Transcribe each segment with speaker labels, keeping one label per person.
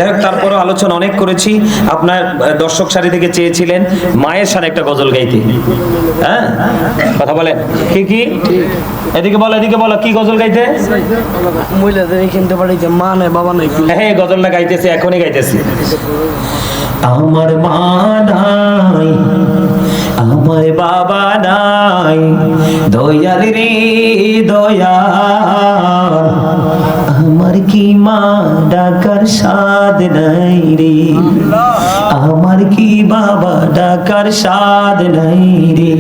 Speaker 1: যাই হোক, তারপরও আলোচনা অনেক করেছি। আপনার দর্শক সারি থেকে চেয়েছিলেন মায়ের সাথে একটা গজল গাইতে। হ্যাঁ, কথা বলেন। কি কি? এদিকে বলো, এদিকে বলো, কি গজল গাইতে?
Speaker 2: মহিলাদের কিনতে পারি যে মা নাই বাবা নাই।
Speaker 1: হ্যাঁ, গজলটা গাইতেছি, এখনই গাইতেছি। আমার মা নাই, আমার বাবা নাই, দয়াল রে দয়াল, আমার কি মা ডাকার সাদ নাই রে, আমার কি বাবা ডাকার সাদ নাই রে,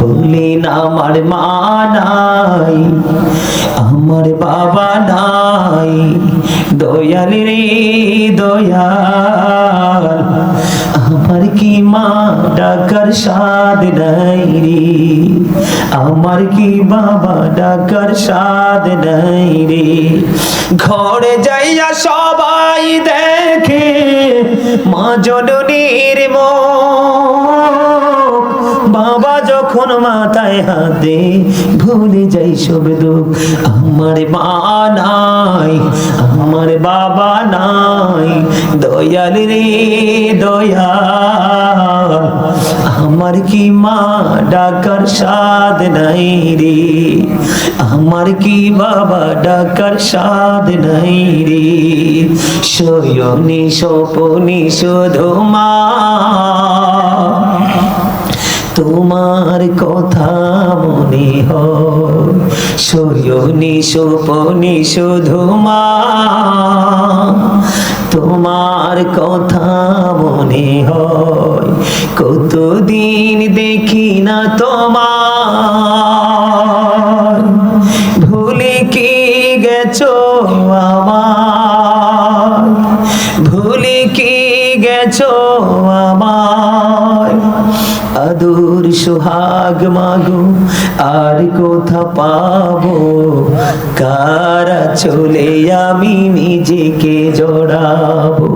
Speaker 1: বলেন আমার মা নাই, আমার বাবা নাই, দয়াল রে দয়াল, আমার কি মা ডাকার সাদ নাই রে, আমার কি বাবা ডাকার সাদ নাই রে। ঘরে যাইয়া সবাই দেখে মা জননীর মুখ, বাবা যখন মাথায় হাতে ভুলে যাই সব দুঃখ। আমার মা নাই, আমার বাবা নাই, দয়াল রে দয়াল, আমার কি মা ডাকার সাদ নাই রে, আমার কি বাবা ডাকার সাদ নাই রে। শয়নে স্বপনে শুধু মা, তোমার কথা মনে হয়, শয়নে স্বপনে শুধু মা, তোমার কথা মনে হয়, কতদিন দেখি না তোমার, ভুলে কি গেছো আমার, ভুলে কি গেছো আমার, আদর সোহাগ মাগো আর কোথা পাবো, কারা চলে আমি নিজেকে জড়াবো,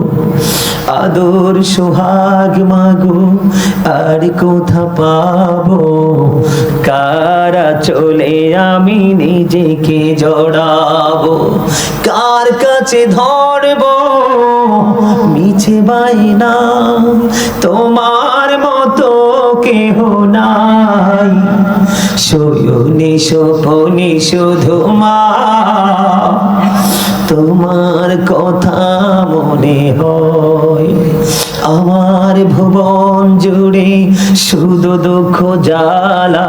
Speaker 1: আদর সোহাগ মাগো আর কোথা পাবো, কারা চলে আমি নিজেকে জড়াবো, কার কাছে ধরবো মিছে বাইনা, তোমার মতো কেহ নাই, শয়নে স্বপনে শুধু মা, তোমার কথা মনে হয়। আমার ভুবন জুড়ে শুধু দুঃখ জ্বালা,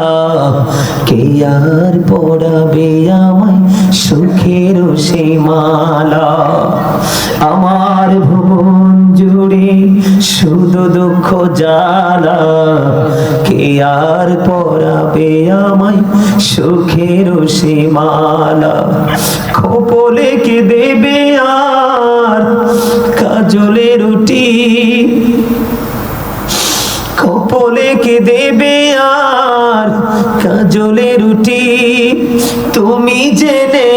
Speaker 1: কে আর পড়াবে আমায় সুখের সে মালা, আমার ভুবন জুড়ে শুধু দুঃখ জ্বালা, কে আর পড়াবে আমায় সুখের সে মালা, খোপলে কে দেবে আর কাজলে রুটি, খোপলে কে দেবে আর কাজলে রুটি, তুমি জেনে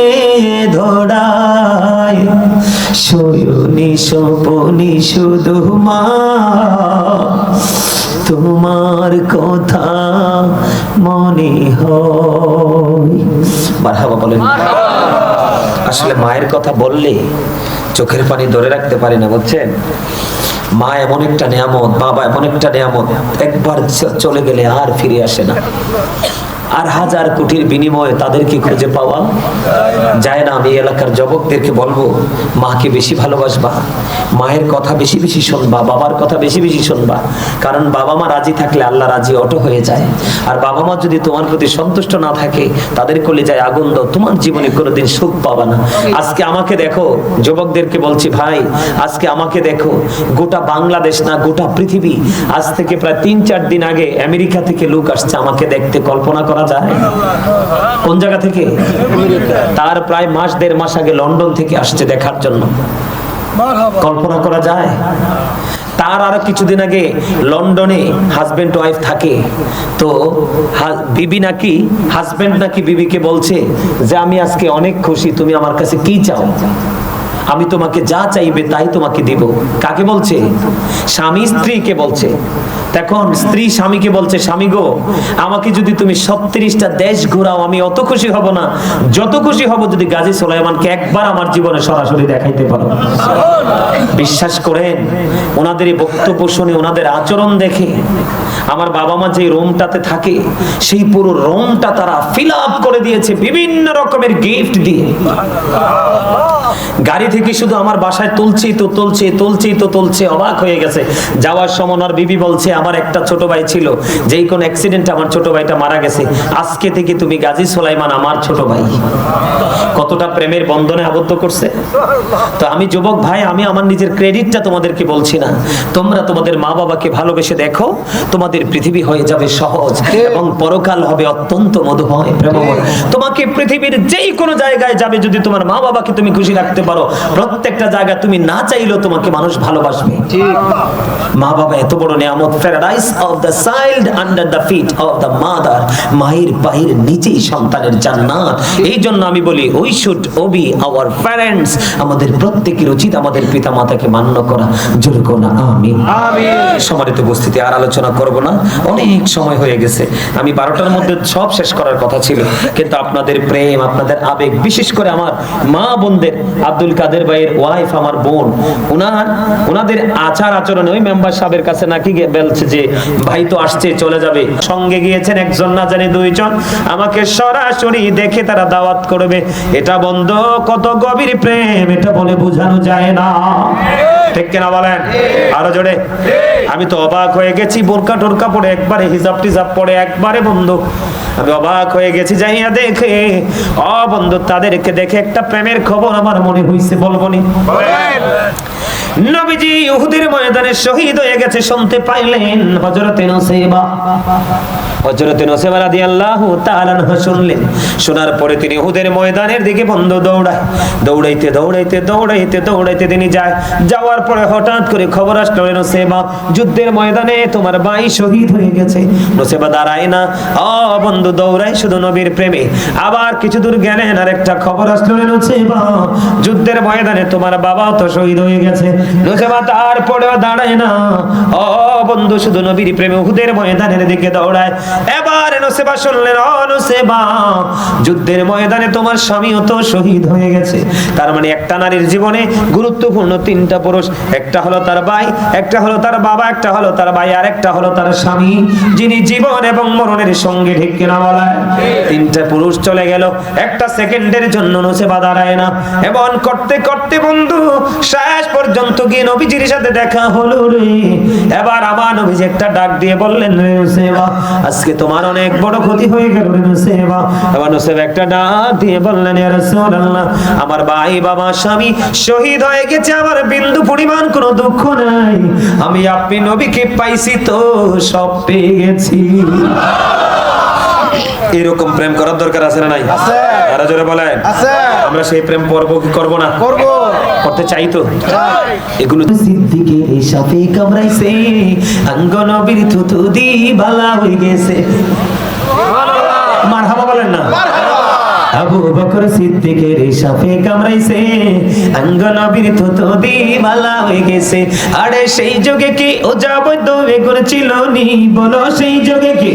Speaker 1: ধরায়, শয়নে স্বপনে শুধু মা, তোমার কথা মনে হয়। মারহাবা বলেন। আসলে মায়ের কথা বললে চোখের পানি ধরে রাখতে পারি না, বুঝছেন? মা এমন একটা নিয়ামত, বাবা এমন একটা নিয়ামত, একবার চলে গেলে আর ফিরে আসে না। আর হাজার কোটির বিনিময়ে তাদেরকে খুঁজে পাওয়া যায় না। আমি এলাকার যুবকদেরকে বলবো, মাকে বেশি ভালোবাসবা, মায়ের কথা বেশি বেশি শুনবা, বাবার কথা বেশি বেশি শুনবা, কারণ বাবা মা রাজি থাকলে আল্লাহ রাজি অটো হয়ে যায়। আর বাবা মা যদি তোমার প্রতি সন্তুষ্ট না থাকে, তাদের কলিজায় আগুন দাও, তোমার জীবনে কোনোদিন সুখ পাবা না। আজকে আমাকে দেখো, যুবকদেরকে বলছি, ভাই আজকে আমাকে দেখো, গোটা বাংলাদেশ না গোটা পৃথিবী, আজ থেকে প্রায় ৩-৪ দিন আগে আমেরিকা থেকে লোক আসছে আমাকে দেখতে, কল্পনা করা যায়? কোন জায়গা থেকে? তার প্রায় মাস ১.৫ মাস আগে লন্ডন থেকে আসছে দেখার জন্য, কল্পনা করা যায়? তার আরো কিছুদিন আগে লন্ডনে হাজবেন্ড ওয়াইফ থাকে, তো বিবি নাকি হাজবেন্ড নাকি বিবিকে বলছে যে আমি আজকে অনেক খুশি, তুমি আমার কাছে কি চাও? আমি তোমাকে যা চাইবে তাই তোমাকে দিব। কাকে বলছে? স্বামী স্ত্রীকে বলছে। তখন স্ত্রী স্বামীকে বলছে, স্বামী গো, আমাকে যদি তুমি 36টা দেশ ঘোরাও আমি অত খুশি হব না, যত খুশি হব যদি গাজী সুলাইমানকে একবার আমার জীবনে সরাসরি দেখাইতে পারো। বিশ্বাস করেন, ওনাদের এই বক্তব্য শুনে, ওনাদের আচরণ দেখে আমার বাবা মা যে রুমটাতে থাকে সেই পুরো রুমটা তারা ফিল আপ করে দিয়েছে বিভিন্ন রকমের গিফট দিয়ে। গাড়ি থেকে শুধু আমার বাসায় তুলছে, অবাক হয়ে গেছে। যাওয়ার সময় ওনার বিবি বলছে, আমার একটা ছোট ভাই ছিল, যেই কোন অ্যাক্সিডেন্টে আমার ছোট ভাইটা মারা গেছে, আজকে থেকে তুমি গাজী সুলাইমান আমার ছোট ভাই। কতটা প্রেমের বন্ধনে আবদ্ধ করছে। তো আমি যুবক ভাই, আমি আমার নিজের ক্রেডিটটা তোমাদেরকে বলছি না, তোমরা তোমাদের মা বাবাকে ভালোবেসে দেখো, তোমাদের পৃথিবী হয়ে যাবে সহজ এবং পরকাল হবে অত্যন্ত মধুময় প্রেমময়। তোমাকে পৃথিবীর যেই কোনো জায়গায় যাবে, যদি তোমার মা বাবাকে তুমি খুশি রাখতে পারো, প্রত্যেকটা জায়গা তুমি না চাইলেও তোমাকে মানুষ ভালোবাসবে। ঠিক, মা বাবা এত বড় নিয়ামত। Paradise of the child under the feet of the mother. মায়ের পায়ের নিচেই সন্তানের জান্নাত। এই জন্য আমি বলি, we should obey our parents. আমাদের প্রত্যেকের উচিত আমাদের পিতা মাতাকে মান্য করা। জোরে কোন আমিন। আমিন। সম্মানিত উপস্থিতি, আর আলোচনা করব না, অনেক সময় হয়ে গেছে। আমি 12টার মধ্যে সব শেষ করার কথা ছিল, কিন্তু আপনাদের প্রেম, আপনাদের আবেগ, বিশেষ করে আমার মা বোনদের, আব্দুল কাদের ভাইয়ের ওয়াইফ আমার বোন, ওনাদের আচার আচরণে ওই মেম্বার সাহেবের কাছে নাকি বলছে যে ভাই তো আসছে চলে যাবে, সঙ্গে গিয়েছেন একজন না জানি দুইজন, আমাকে সরাসরি দেখে তারা দাওয়াত করবে। এটা বন্ধ, কত গভীর প্রেম, এটা বলে বোঝানো যায় না। ঠিক কিনা বলেন? আরো জোরে। আমি তো অবাক হয়ে গেছি, বোরকা টোরকা পরে একবারে, হিজাব টিজাব পরে একবারে বন্ধু, আমি অবাক হয়ে গেছি যাইয়া দেখে। বন্ধু, তাদেরকে দেখে একটা প্রেমের খবর আমার মনে হইছে, বলবো নি? নবীজি উহুদের ময়দানে শহীদ হয়ে গেছে শুনতে পাইলেন। হযরতে নূসাইবা রাদিয়াল্লাহু তাআলা আনহু শুনলেন। শোনার পরে তিনি উহুদের ময়দানের দিকে বন্ধু দৌড়াইতে তিনি যায়। যাওয়ার পরে হঠাৎ করে খবর আসলো, নূসাইবা, যুদ্ধের ময়দানে তোমার ভাই শহীদ হয়ে গেছে। নূসাইবা দাঁড়ায় না, বন্ধু দৌড়ায় শুধু নবীর প্রেমে। আবার কিছু দূর গেলেন, আর একটা খবর আসলো, নূসাইবা, যুদ্ধের ময়দানে তোমার বাবাও তো শহীদ হয়ে গেছে। নূসাইবা তারপরেও দাঁড়ায় না, বন্ধু শুধু নবীর প্রেমে উহুদের ময়দানের দিকে দৌড়ায়। এবার নূসাইবা শুনলেন, নূসাইবা, যুদ্ধের ময়দানে তোমার স্বামীও তো শহীদ হয়ে গেছে। তার মানে একটা নারীর জীবনে গুরুত্বপূর্ণ 3টা পুরুষ, একটা হলো তার ভাই, একটা হলো তার বাবা, একটা হলো তার ভাই, আর একটা হলো তার স্বামী, যিনি জীবন এবং মরণের সঙ্গে। ঠিক কিনা বলেন? 3টা পুরুষ চলে গেল, একটা সেকেন্ডের জন্য নূসাইবা দাঁড়ায় না। এমন করতে করতে বন্ধু শেষ পর্যন্ত গিয়ে নবীজির সাথে দেখা হলো রে। এবার আমার নবীজি একটা ডাক দিয়ে বললেন, নূসাইবা, আজকে তোমার অনেক বড় ক্ষতি হয়ে গেল রে নূসাইবা। এবার নূসাইবা একটা ডাক দিয়ে বললেন, ইয়া রাসূলুল্লাহ, আমার ভাই, বাবা, স্বামী শহীদ হয়ে গেছে, আমার বিন্দু পরিমাণ কোনো দুঃখ নাই। আমি আপনি নবীকে পাইছি তো সব পেয়ে গেছি। এরকম প্রেম করার দরকার আছে না নাই? আছে। আরো জোরে বলেন। আছে। আমরা সেই প্রেম করব কি করব না? করব। করতে চাই তো। এগুলো সিদ্দিকের সাফে কামড়াইছে, আঙ্গ নবীর থুতু দি বালা হয়ে গেছে। মারহাবা বলেন না? আবু বকর সিদ্দিকের সাফে কামড়াইছে, আঙ্গ নবীর থুতু দি বালা হয়ে গেছে। আরে সেই যুগে কি ও যাবত করেছিল নি? বলো সেই যুগে কি?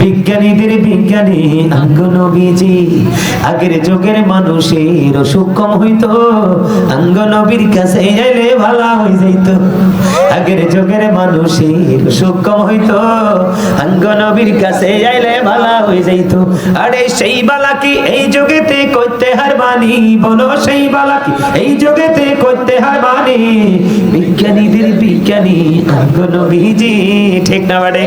Speaker 1: বিজ্ঞানীদের বিজ্ঞানী আঙ্গ নবীজি, আগের যুগের মানুষের অসুখ কম হইতো, আঙ্গ নবীর কাছে এলে ভালো হয়ে যাইতো। আগের যুগের মানুষের অসুখ কম হইতো, আঙ্গ নবীর কাছে এলে ভালো হয়ে যাইতো। আরে সেই বালা কি এই যুগেতে করতে হারবানি? বলো সেই বালা কি এই যুগেতে করতে হারবানি? বিজ্ঞানীদের বিজ্ঞানী আঙ্গ নবীজি। ঠিক না বাড়ে?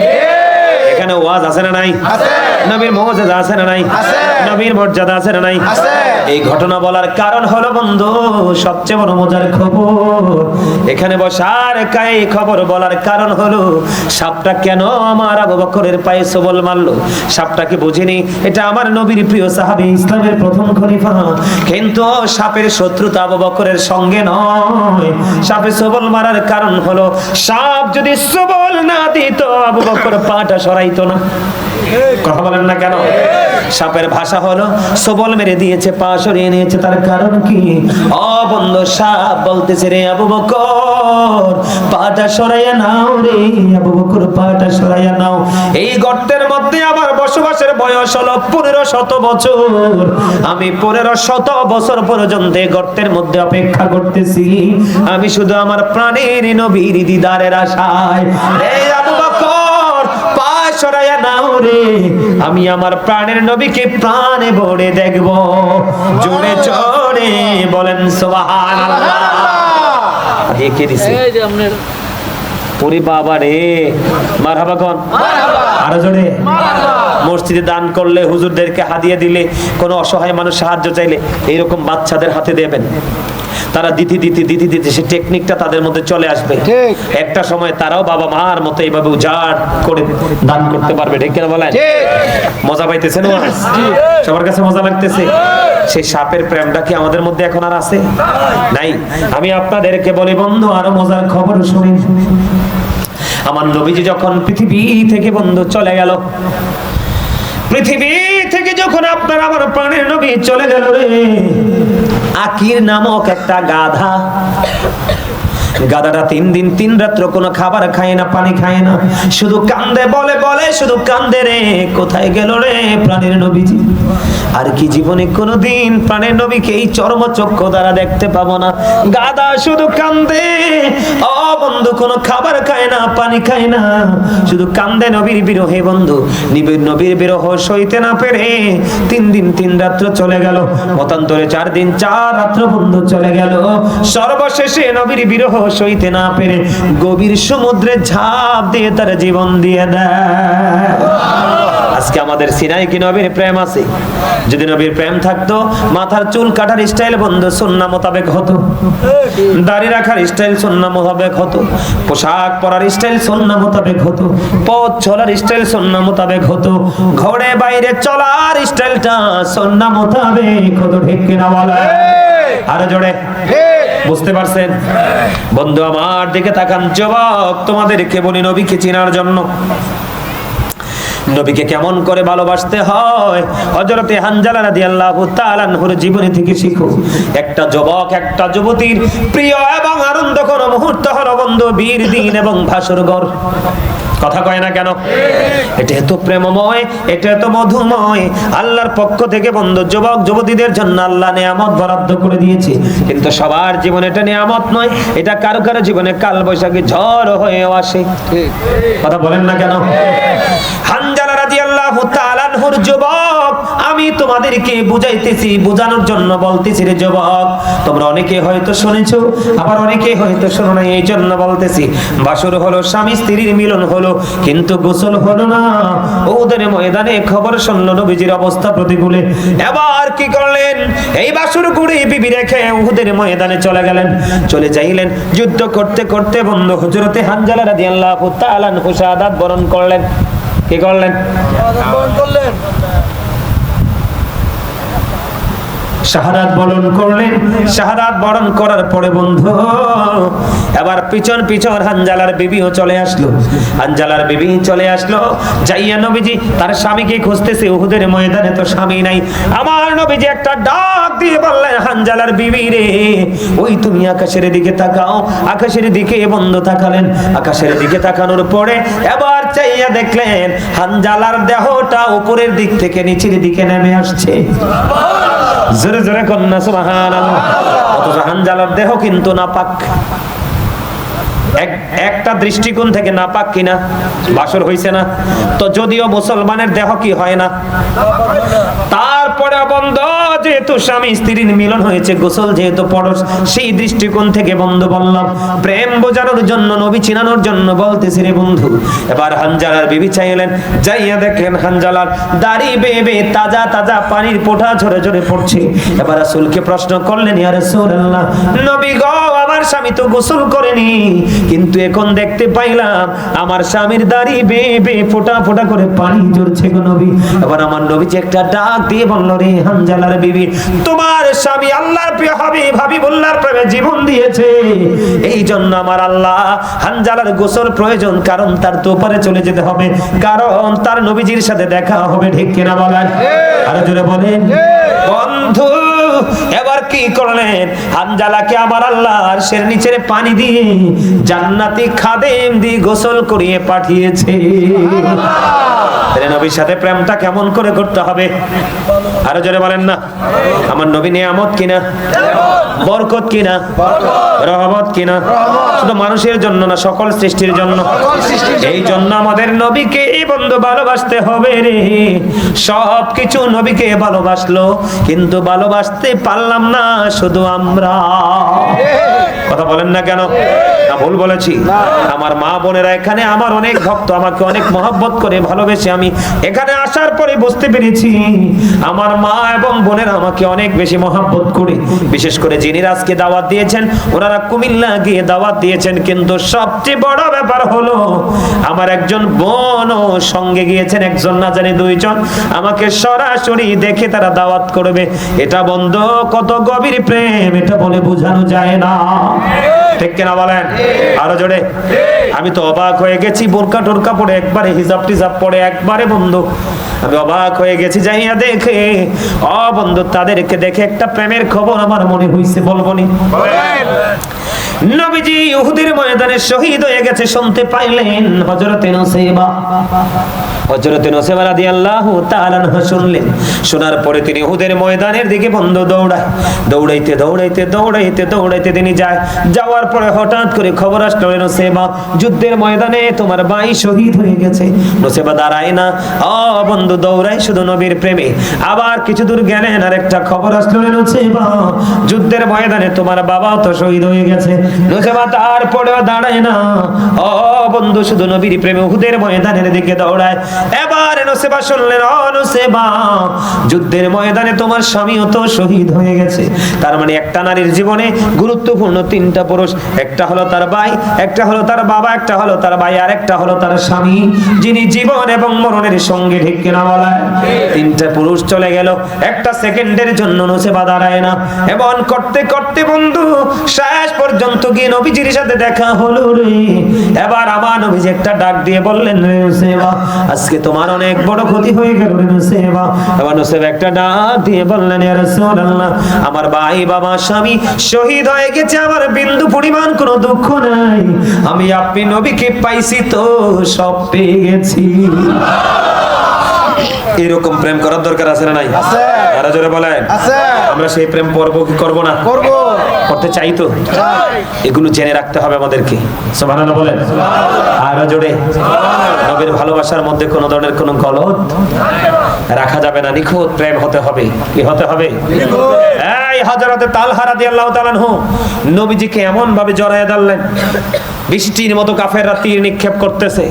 Speaker 1: এখানে ওয়াজ আছে না নাই? আছে। নবীর মুজিজা আছে না নাই? আছে। নবীর মর্যাদা আছে না নাই? আছে। এই ঘটনা বলার কারণ হলো বন্ধু, সবচেয়ে বড় মজার খবর এখানে বসার এই খবর বলার কারণ হলো, সাপটা কেন আমার আবু বকরের পায়ে সবল মারলো? সাপটাকে বুঝিনি, এটা আমার নবীর প্রিয় সাহাবী, ইসলামের প্রথম খলিফা, কিন্তু সাপের শত্রুতা আবু বকরের সঙ্গে নয়। সাপে সবল মারার কারণ হলো, সাপ যদি সবল না দিত আবু বকর পাটা সরাই পাইতো না। কথা বলেন না কেন? সাপের ভাষা হলো সবল মেরে দিয়েছে, পা সরিয়ে নিয়েছে। তার কারণ কি? ও বন্ধু, সাপ বলতেছে, রে আবু বকর পাটা সরাইয়া নাও, রে আবু বকর পাটা সরাইয়া নাও। এই গর্তের মধ্যে আমার বসবাসের বয়স হলো 1500 বছর। আমি 1500 বছর পর্যন্ত এই গর্তের মধ্যে অপেক্ষা করতেছি। আমি শুধু আমার প্রাণের নবীর দিদারের আশায়। রে আবু বকর পা সরাইয়া নাও, রে আমি আমার প্রাণের নবীকে প্রাণে ভরে দেখব। জোরে জোরে বলেন সুবহানাল্লাহ। দেখে দিছে
Speaker 2: এই যে আপনার
Speaker 1: পুরি বাবা রে, মারহাবা কোন, আরো জোরে। মসজিদে দান করলে, হুজুরদেরকে হাদিয়া দিলে, কোন অসহায় মানুষ সাহায্য চাইলে এইরকম বাচ্চাদের হাতে দেবেন। তারা দিতে দিতে দিতে দিতে সে টেকনিকটা তাদের মধ্যে চলে আসবে। একটা সময় তারাও বাবা মার মতো এইভাবে উজাড় করে দান করতে পারবে। ঠিক কিনা বলেন? মজা পাইতেছেন? সবার কাছে মজা লাগতেছে? সেই সাপের প্রেমটা কি আমাদের মধ্যে এখন আর আছে? নাই। আমি আপনাদেরকে বলি বন্ধু, আরো মজার খবর শুনি। আমার নবীজি যখন পৃথিবী থেকে বন্ধু চলে গেল, পৃথিবী থেকে যখন আপনার আমার প্রাণের নবী চলে গেল, রে আকির নামক একটা গাধা, গাধাটা 3 দিন 3 রাত্র কোনো খাবার খায় না, পানি খায় না, শুধু কান্দে, বলে বলে শুধু কান্দে। রে কোথায় গেল রে প্রাণের নবীজি? আর কি জীবনে কোনোদিন প্রাণের নবীকে এই চর্মচক্ষু দ্বারা দেখতে পাবো না। গাধা শুধু কান্দে, ও বন্ধু, কোনো খাবার খায় না, পানি খায় না, শুধু কান্দে নবীর বিরহে। বন্ধু, নবীর বিরহ সইতে না পেরে 3 দিন 3 রাত্র চলে গেল। মতান্তরে 4 দিন 4 রাত্র বন্ধু চলে গেল। সর্বশেষে নবীর বিরহ সইতে না পেরে গভীর সমুদ্রে ঝাঁপ দিয়ে তার জীবন দিয়ে দেয়। আজকে আমাদের সিনাই কি নবীর প্রেম আছে? যদি নবীর প্রেম থাকতো, মাথার চুল কাটার স্টাইল বন্ধু সুন্নাহ মোতাবেক হতো, দাড়ি রাখার স্টাইল সুন্নাহ মোতাবেক হতো, পোশাক পরার স্টাইল সুন্নাহ মোতাবেক হতো, পথ চলার স্টাইল সুন্নাহ মোতাবেক হতো, ঘরে বাইরে চলার স্টাইলটা সুন্নাহ মোতাবেক হতো। ঠিক কিনা বলে? আরে জোরে বুঝতে পারছেন? বন্ধু আমার দিকে তাকান, যুবক, তোমাদেরকে বলি নবীকে চেনার জন্য নবীকে কেমন করে ভালোবাসতে হয় হযরতে হানজালা রাদিয়াল্লাহু তাআলা আনহুর জীবনী থেকে শিখো। একটা যুবক একটা যুবতীর প্রিয় এবং আনন্দকর মুহূর্ত হলো বন্ধু বীর দিন এবং ভাসর ঘর। কথা কয় না কেন? এটা এত প্রেমময়, এটা এত মধুময়। আল্লাহর পক্ষ থেকে বন্ধু যুবক যুবতীদের জন্য আল্লাহ নিয়ামত বরাদ্দ করে দিয়েছে। কিন্তু সবার জীবনে এটা নিয়ামত নয়, এটা কারো কারো জীবনে কাল বৈশাখী ঝড় হয়েও আসে। কথা বলেন না কেন? হানজালা রাদিয়াল্লাহু তাআলা আনহুর যুবক, আমি তোমাদেরকে বুঝাইতেছি, বোঝানোর জন্য বলতেছি রে যুবক, তোমরা অনেকে হয়তো শুনেছো, আবার অনেকে হয়তো শোনো না, এই জন্য বলতেছি। বাসর হলো, স্বামী স্ত্রীর মিলন হলো, কিন্তু গোসল হলো না। উহুদের ময়দানে খবর শুনলো নবীজির অবস্থা প্রতিকূলে। এবার কি করলেন? এই বাসর করে বিবি রেখে উহুদের ময়দানে চলে গেলেন। চলে যাইলেন, যুদ্ধ করতে করতে বন্ধু হযরতে হানজালা রাদিয়াল্লাহু তাআলা আনহু শাহাদাত বরণ করলেন। কি করলেন? শাহাদাত বরণ করলেন। শাহাদাত বরণ করার পরে বন্ধু এবার পিছন পিছন হানজালার বিবিও চলে আসলো। হানজালার বিবি চলে আসলো, যাইয়া নবীজি তার স্বামীকে খুঁজতেছে। উহুদের ময়দানে তো স্বামী নাই। আমার নবীজি একটা ডাক দিয়ে বললেন, হানজালার বিবি রে, ওই তুমি আকাশের দিকে তাকাও। আকাশের দিকে বন্ধু তাকালেন। আকাশের দিকে তাকানোর পরে এবার চাইয়া দেখলেন হানজালার দেহটা উপরের দিক থেকে নিচের দিকে নেমে আসছে। জোরে জোরে কন্যা সুবহানাল্লাহ। অথচ হানজালার দেহ কিন্তু নাপাক। একটা দৃষ্টিকোণ থেকে নাপাক কিনা? বাসর হইছে না তো, যদিও মুসলমানের দেহ কি হয় না। তারপরে বন্ধ যেহেতু স্বামী স্ত্রীর মিলন হয়েছে, গোসল যেহেতু পরশ, সেই দৃষ্টিকোণ থেকে বন্ধু বললাম, প্রেম বোঝানোর জন্য, নবী চিনানোর জন্য বলতেছি রে বন্ধু। এবার হানজালার বিবি চাইলেন, যাইয়া দেখলেন হানজালার দাড়ি বেয়ে বেয়ে তাজা তাজা পানির ফোঁটা ঝরে ঝরে পড়ছে। এবার রাসূলকে প্রশ্ন করলেন, ইয়া রাসূলুল্লাহ, নবী গো, আমার স্বামী তো গোসল করেনি, কিন্তু এখন দেখতে পাইলাম আমার স্বামীর দাড়ি বেয়ে বেয়ে ফোঁটা ফোঁটা করে পানি ঝরছে গো নবী। এবার আমার নবী যে একটা ডাক দিয়ে বলল, রে হানজালার বিবি, তোমার স্বামী আল্লাহর প্রিয় হাবিবুল্লাহর প্রেমে জীবন দিয়েছে। এই জন্য আমার আল্লাহ হানজালার গোসল প্রয়োজন, কারণ তার তো পারে চলে যেতে হবে, কারণ তার নবীজির সাথে দেখা হবে। ঠিক কিনা বলেন? আরো জোরে বলেন। বন্ধু এবার কি করলেন? হানজালাকে আমার আল্লাহ আরশের নিচের পানি দিয়ে জান্নাতি খাদেম দিয়ে গোসল করিয়ে পাঠিয়েছে। নবীর সাথে প্রেমটা কেমন করে করতে হবে? আরো জোরে বলেন না। আমার নবী নিয়ামত কিনা, বরকত কিনা, রহমত কিনা? শুধু মানুষের জন্য না, সকল সৃষ্টির জন্য। এই জন্য আমাদের নবীকে বন্ধু ভালোবাসতে হবে রে। সবকিছু নবীকে ভালোবাসলো, কিন্তু ভালোবাসতে পারলাম না শুধু আমরা। কথা বলেন না কেন? না ভুল বলেছি? আমার মা বোনেরা এখানে আমার অনেক ভক্ত, আমাকে অনেক মহব্বত করে ভালোবেসে আমি এখানে আসার পরে বুঝতে পেরেছি আমার মা এবং বোনেরা আমাকে অনেক বেশি মহব্বত করে। বিশেষ করে যিনি আজকে দাওয়াত দিয়েছেন, ওনারা কুমিল্লা গিয়ে দাওয়াত দিয়েছেন, কিন্তু সবচেয়ে বড় ব্যাপার হলো আমার একজন বোনও সঙ্গে গিয়েছেন, একজন না জানি দুইজন। আমাকে সরাসরি দেখে তারা দাওয়াত করবে। এটা বন্ধু কত গভীর প্রেম, এটা বলে বোঝানো যায় না। ঠিক কিনা বলেন? আরো জোরে। আমি তো অবাক হয়ে গেছি, বোরকা টোরকা পরে একবারে, হিজাব টিজাব পরে একবারে বন্ধু আমি অবাক হয়ে গেছি যাইয়া দেখে। বন্ধু তাদেরকে দেখে একটা প্রেমের খবর আমার মনে হইছে, বলবো নি? নবীজি উহুদের ময়দানে শহীদ হয়ে গেছে শুনতে পাইলেন। হযরতে নূসাইবা রাদিয়াল্লাহু তাআলা আনহু শুনলেন। শোনার পরে তিনি উহুদের ময়দানের দিকে বন্ধু দৌড়াইতে তিনি যায়। যাওয়ার পরে হঠাৎ করে খবর আসলো, নূসাইবা যুদ্ধের ময়দানে তোমার ভাই শহীদ হয়ে গেছে। নূসাইবা দাঁড়ায় না, বন্ধু দৌড়ায় শুধু নবীর প্রেমে। আবার কিছু দূর গেলেন, আর একটা খবর আসলো, নূসাইবা যুদ্ধের ময়দানে তোমার বাবাও তো শহীদ হয়ে গেছে। নূসাইবা তারপরেও দাঁড়ায় না, বন্ধু শুধু নবীর প্রেমে উহুদের ময়দানের দিকে দৌড়ায়। এবার নূসাইবা শুনলেন, নূসাইবা যুদ্ধের ময়দানে তোমার স্বামীও তো শহীদ হয়ে গেছে। তার মানে একটা নারীর জীবনে গুরুত্বপূর্ণ তিনটা পুরুষ, একটা হলো তার ভাই, একটা হলো তার বাবা, একটা হলো তার ভাই, আর একটা হলো তার স্বামী, যিনি জীবন এবং মরণের সঙ্গে। ঠিক কিনা বলেন? তিনটা পুরুষ চলে গেল, একটা সেকেন্ডের জন্য নূসাইবা দাঁড়ায় না। এমন করতে করতে বন্ধু শেষ পর্যন্ত গিয়ে নবীজির সাথে দেখা হলো রে। এবার আমার নবীজি একটা ডাক দিয়ে বললেন, নূসাইবা আজকে তোমার অনেক বড় ক্ষতি হয়ে গেল রে নূসাইবা। এবার নূসাইবা একটা ডাক দিয়ে বললেন, ইয়া রাসূলুল্লাহ আমার ভাই বাবা স্বামী শহীদ হয়ে গেছে, আমার বিন্দু পরিমাণ কোনো দুঃখ নাই। আমি আপনি নবীকে পাইছি তো সব পেয়ে গেছি। এরকম প্রেম করার দরকার আছে না নাই? আছে। আরো জোরে বলেন। আছে। আমরা সেই প্রেম করব কি করব না? করব। করতে চাই তো। এগুলো জেনে রাখতে হবে আমাদেরকে। সুবহানাল্লাহ বলেন। আরো জোরে। নবীর ভালোবাসার মধ্যে কোনো ধরনের কোনো গলত রাখা যাবে না। নিখুঁত প্রেম হতে হবে। কি হতে হবে? এই হযরতে তালহা রাদিয়াল্লাহু তাআলা আনহু নবীজিকে এমন ভাবে জড়ায় ধরলেন, বৃষ্টির মতো কাফেররা তীর নিক্ষেপ করতেছে।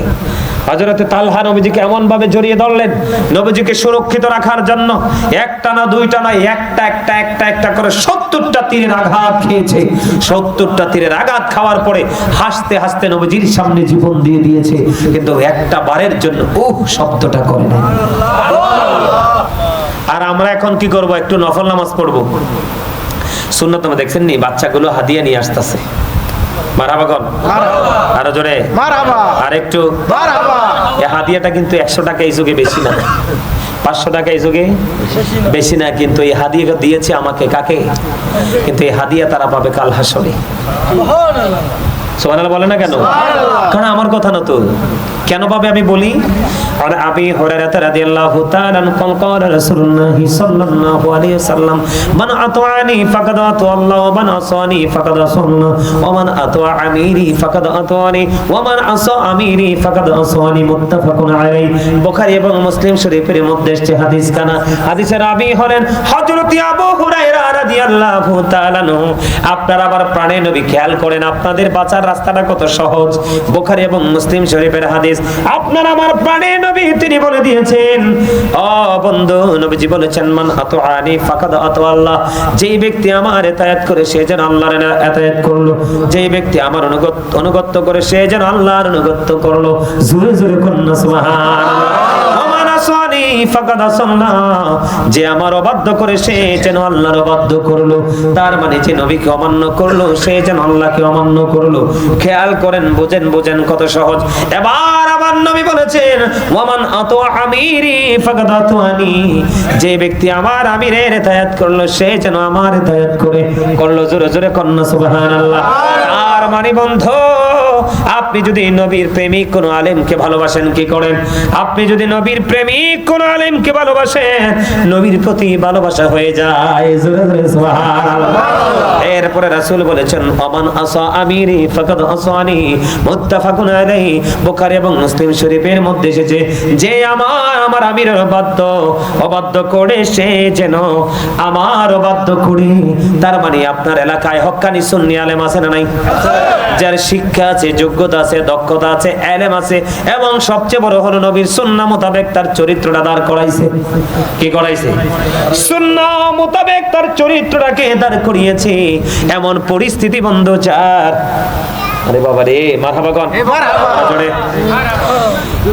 Speaker 1: হযরতে তালহা নবীজিকে এমন ভাবে জড়িয়ে ধরলেন, নবীজিকে সুরক্ষিত রাখার জন্য একটা না দুইটা না, একটা করে 70টা তীরের আঘাত খেয়েছে। 70টা তীরের আঘাত খাওয়ার পরে হাসতে হাসতে নবীজির সামনে জীবন দিয়ে দিয়েছে, কিন্তু একটা বারের জন্য শব্দটা করে না। আর আমরা এখন কি করব? একটু নফল নামাজ পড়বো। সুন্নাত আমরা দেখছেন নি, বাচ্চাগুলো হাদিয়া নিয়ে আসতেছে। মারহাবা কোন? মারহাবা। আরো জোরে মারহাবা। আর একটু মারহাবা। এই হাদিয়াটা কিন্তু 100 টাকা এই যুগে বেশি না, 500 টাকা এই যুগে বেশি না, কিন্তু এই হাদিয়াটা দিয়েছে আমাকে, কাকে? কিন্তু এই হাদিয়া তারা পাবে কাল হাসরে। সুবহানাল্লাহ। সুবহানাল্লাহ বলে না কেন? কারণ আমার কথা না তো। কেন পাবে আমি বলি। আর আবি হুরায়রা রাদিয়াল্লাহু তাআলা আনহু قال رسول الله صلى الله عليه وسلم من اطاعني فقد اطاع الله ومن عصاني فقد عصى الله ومن اطاع اميري فقد اطاعني ومن عصى اميري فقد عصاني متفق عليه। বুখারী এবং মুসলিম শরীফের মধ্যে এসেছে হাদিস কানা। হাদিসের রাবী হলেন হযরত আবু হুরায়রা রাদিয়াল্লাহু তাআলা আনহু। আপনারা আবার প্রাণে নবী খেয়াল করেন, আপনাদের বাঁচার রাস্তাটা কত সহজ। বুখারী এবং মুসলিম শরীফের হাদিস। আপনার আমার প্রাণে নবী তিনি বলে দিয়েছেন, বন্ধু নবীজি বলেছেন, মান আতাআনি ফাকাদ আতা আল্লাহ। যেই ব্যক্তি আমার ইতাআত করে সে যেন আল্লাহর ইতাআত করলো, যেই ব্যক্তি আমার অনুগত করে সে যেন আল্লাহর অনুগত করলো। জোরে জোরে করুন সুবহানাল্লাহ। ওমান আসানি ফাকাদ আসাল্লাহ, যে আমার অবাধ্য করে সে যেন আল্লাহর অবাধ্য করলো। তার মানে যে নবীকে অমান্য করলো সে যেন আল্লাহকে অমান্য করলো। খেয়াল করেন, বুঝেন কত সহজ। এবার আমার নবী বলেছেন ওয়ামান আতা আমিরি ফাকাদ আতানি, যে ব্যক্তি আমার আমিরের ইতায়াত করলো সে যেন আমার ইতায়াত করলো। জোরে জোরে কন্না সুবহানাল্লাহ। আর মানে বন্ধু, আপনি যদি নবীর প্রেমিক কোন আলেমকে ভালোবাসেন কি করেন? আপনি যদি নবীর প্রেমিক কোন আলেমকে ভালোবাসেন, নবীর প্রতি ভালোবাসা হয়ে যায়। জোরে জোরে সুবহানাল্লাহ। এরপরে রাসূল বলেছেন ওমান আসা আমিরি ফাকাদ আসানি, মুত্তাফাকুন আলাইহি। বুখারী এবং মুসলিম শরীফের মধ্যে এসেছে যে আমার আমিরের অবাধ্য করে সে যেন আমার অবাধ্য করে। তার মানে আপনার এলাকায় হক্কানি সুন্নি আলেম আছে না নাই? যার শিক্ষা আছে, যোগ্যতা আছে, দক্ষতা আছে, এলেম আছে, এবং সবচেয়ে বড় হলো নবীর সুন্নাহ মোতাবেক তার চরিত্রটা দাঁড় করাইছে। কি করাইছে? সুন্নাহ মোতাবেক তার চরিত্রটাকে দাঁড় করিয়েছে। এমন পরিস্থিতি বন্ধু যার, আরে বাবা রে, মারহাবা কোন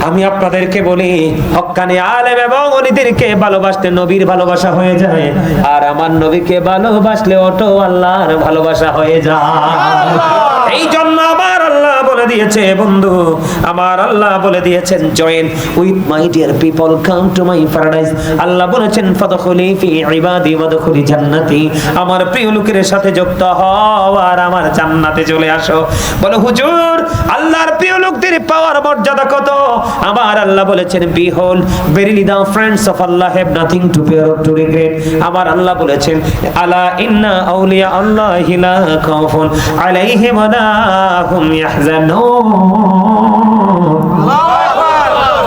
Speaker 1: আমি আপনাদেরকে বলি হক্কানি আলেম এবং ওলিদেরকে ভালোবাসতে নবীর ভালোবাসা হয়ে যায়, আর আমার নবীকে ভালোবাসলে ওটো আল্লাহর ভালোবাসা হয়ে যায়। এই জন্য আমার আল্লাহ বলে দিয়েছে বন্ধু, আমার আল্লাহ বলে দিয়েছেন join with my dear people come to my paradise. Allah বলেছেন ফাদখুলি ফি ইবাদি ওয়াদখুলি জান্নাতি, আমার প্রিয় লোকের সাথে যুক্ত হও আর আমার জান্নাতে চলে আসো। বলো হুজুর আল্লাহর প্রিয় লোকদের পাওয়ার মর্যাদা কত? আমার আল্লাহ বলেছেন behold verily the friends of Allah have nothing to fear or two regret. আমার আল্লাহ বলেছেন আলা ইন্না আউলিয়া আল্লাহি লা খাউফুন আলাইহিম ওয়া লা হুম ইয়াহজানুন।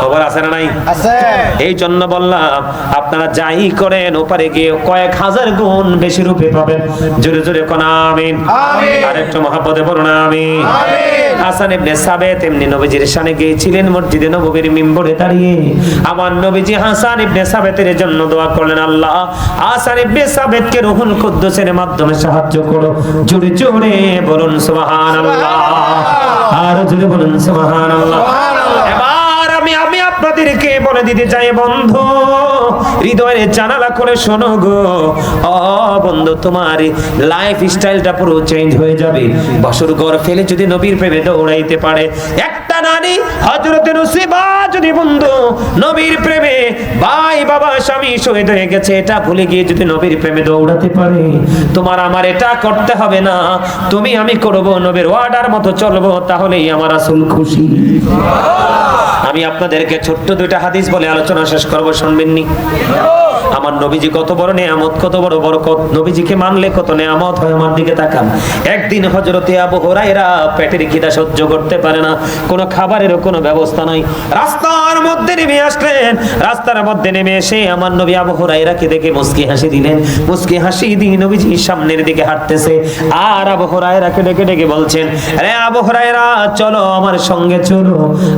Speaker 1: খবর আছে না নাই? আছে। এই জন্য বললাম আপনারা যাই করেন ওপারে গিয়ে কয়েক হাজার গুণ বেশি রূপে পাবেন। জোরে জোরে কোন আমিন। আমিন। আরেকটু মহব্বতে বলুন আমিন। আমিন। হাসান ইবনে সাবেত এমনি নবীজির শানে গিয়েছিলেন মসজিদে নববীর মিম্বরে দাঁড়িয়ে। আমার নবীজি হাসান ইবনে সাবেতের জন্য দোয়া করলেন, আল্লাহ হাসান ইবনে সাবেতকে রূহুল কুদ্দুসের মাধ্যমে সাহায্য করো। জোরে জোরে বলুন সুবহানাল্লাহ। আর জোরে বলুন সুবহানাল্লাহ। এবার আমি আপনাদেরকে বলে দিতে চাই বন্ধু, হৃদয়ের জানালা করে শোনো গো। ও বন্ধু, তোমার লাইফ স্টাইলটা পুরো চেঞ্জ হয়ে যাবে। বাসর ঘর ফেলে যদি নবীর প্রেমে দৌড়াইতে পারে একটা নারী, হযরতে নসিবা যদি বন্ধু নবীর প্রেমে ভাই বাবা স্বামী শহীদ হয়ে গেছে এটা ভুলে গিয়ে যদি নবীর প্রেমে দৌড়াতে পারে, তোমার আমার এটা করতে হবে না, তুমি আমি করব, নবীর অর্ডার মতো চলবো, তাহলেই আমার রাসূল খুশি। আমি আপনাদেরকে ছোট্ট দুইটা হাদিস বলে আলোচনা শেষ করব, শুনবেন নি? আমার নবীজি কত বড় নিয়ামত, কত বড় বরকত, নবীজিকে মানলে কত নিয়ামত হয়। আমার দিকে তাকান। একদিন হযরতে আবু হুরায়রা পেটের খিদা সহ্য করতে পারে না, কোনো খাবারেরও কোনো ব্যবস্থা নাই, রাস্তার মধ্যে নেমে আসলেন। রাস্তার মধ্যে নেমে এসে আমার নবী আবু হুরায়রাকে দেখে মুস্কি হাসি দিলেন। মুস্কি হাসি দিয়ে নবীজি সামনের দিকে হাঁটতেছে, আর আবু হুরায়রাকে ডেকে ডেকে বলছেন, আরে আবু হুরায়রা চলো আমার সঙ্গে চলো।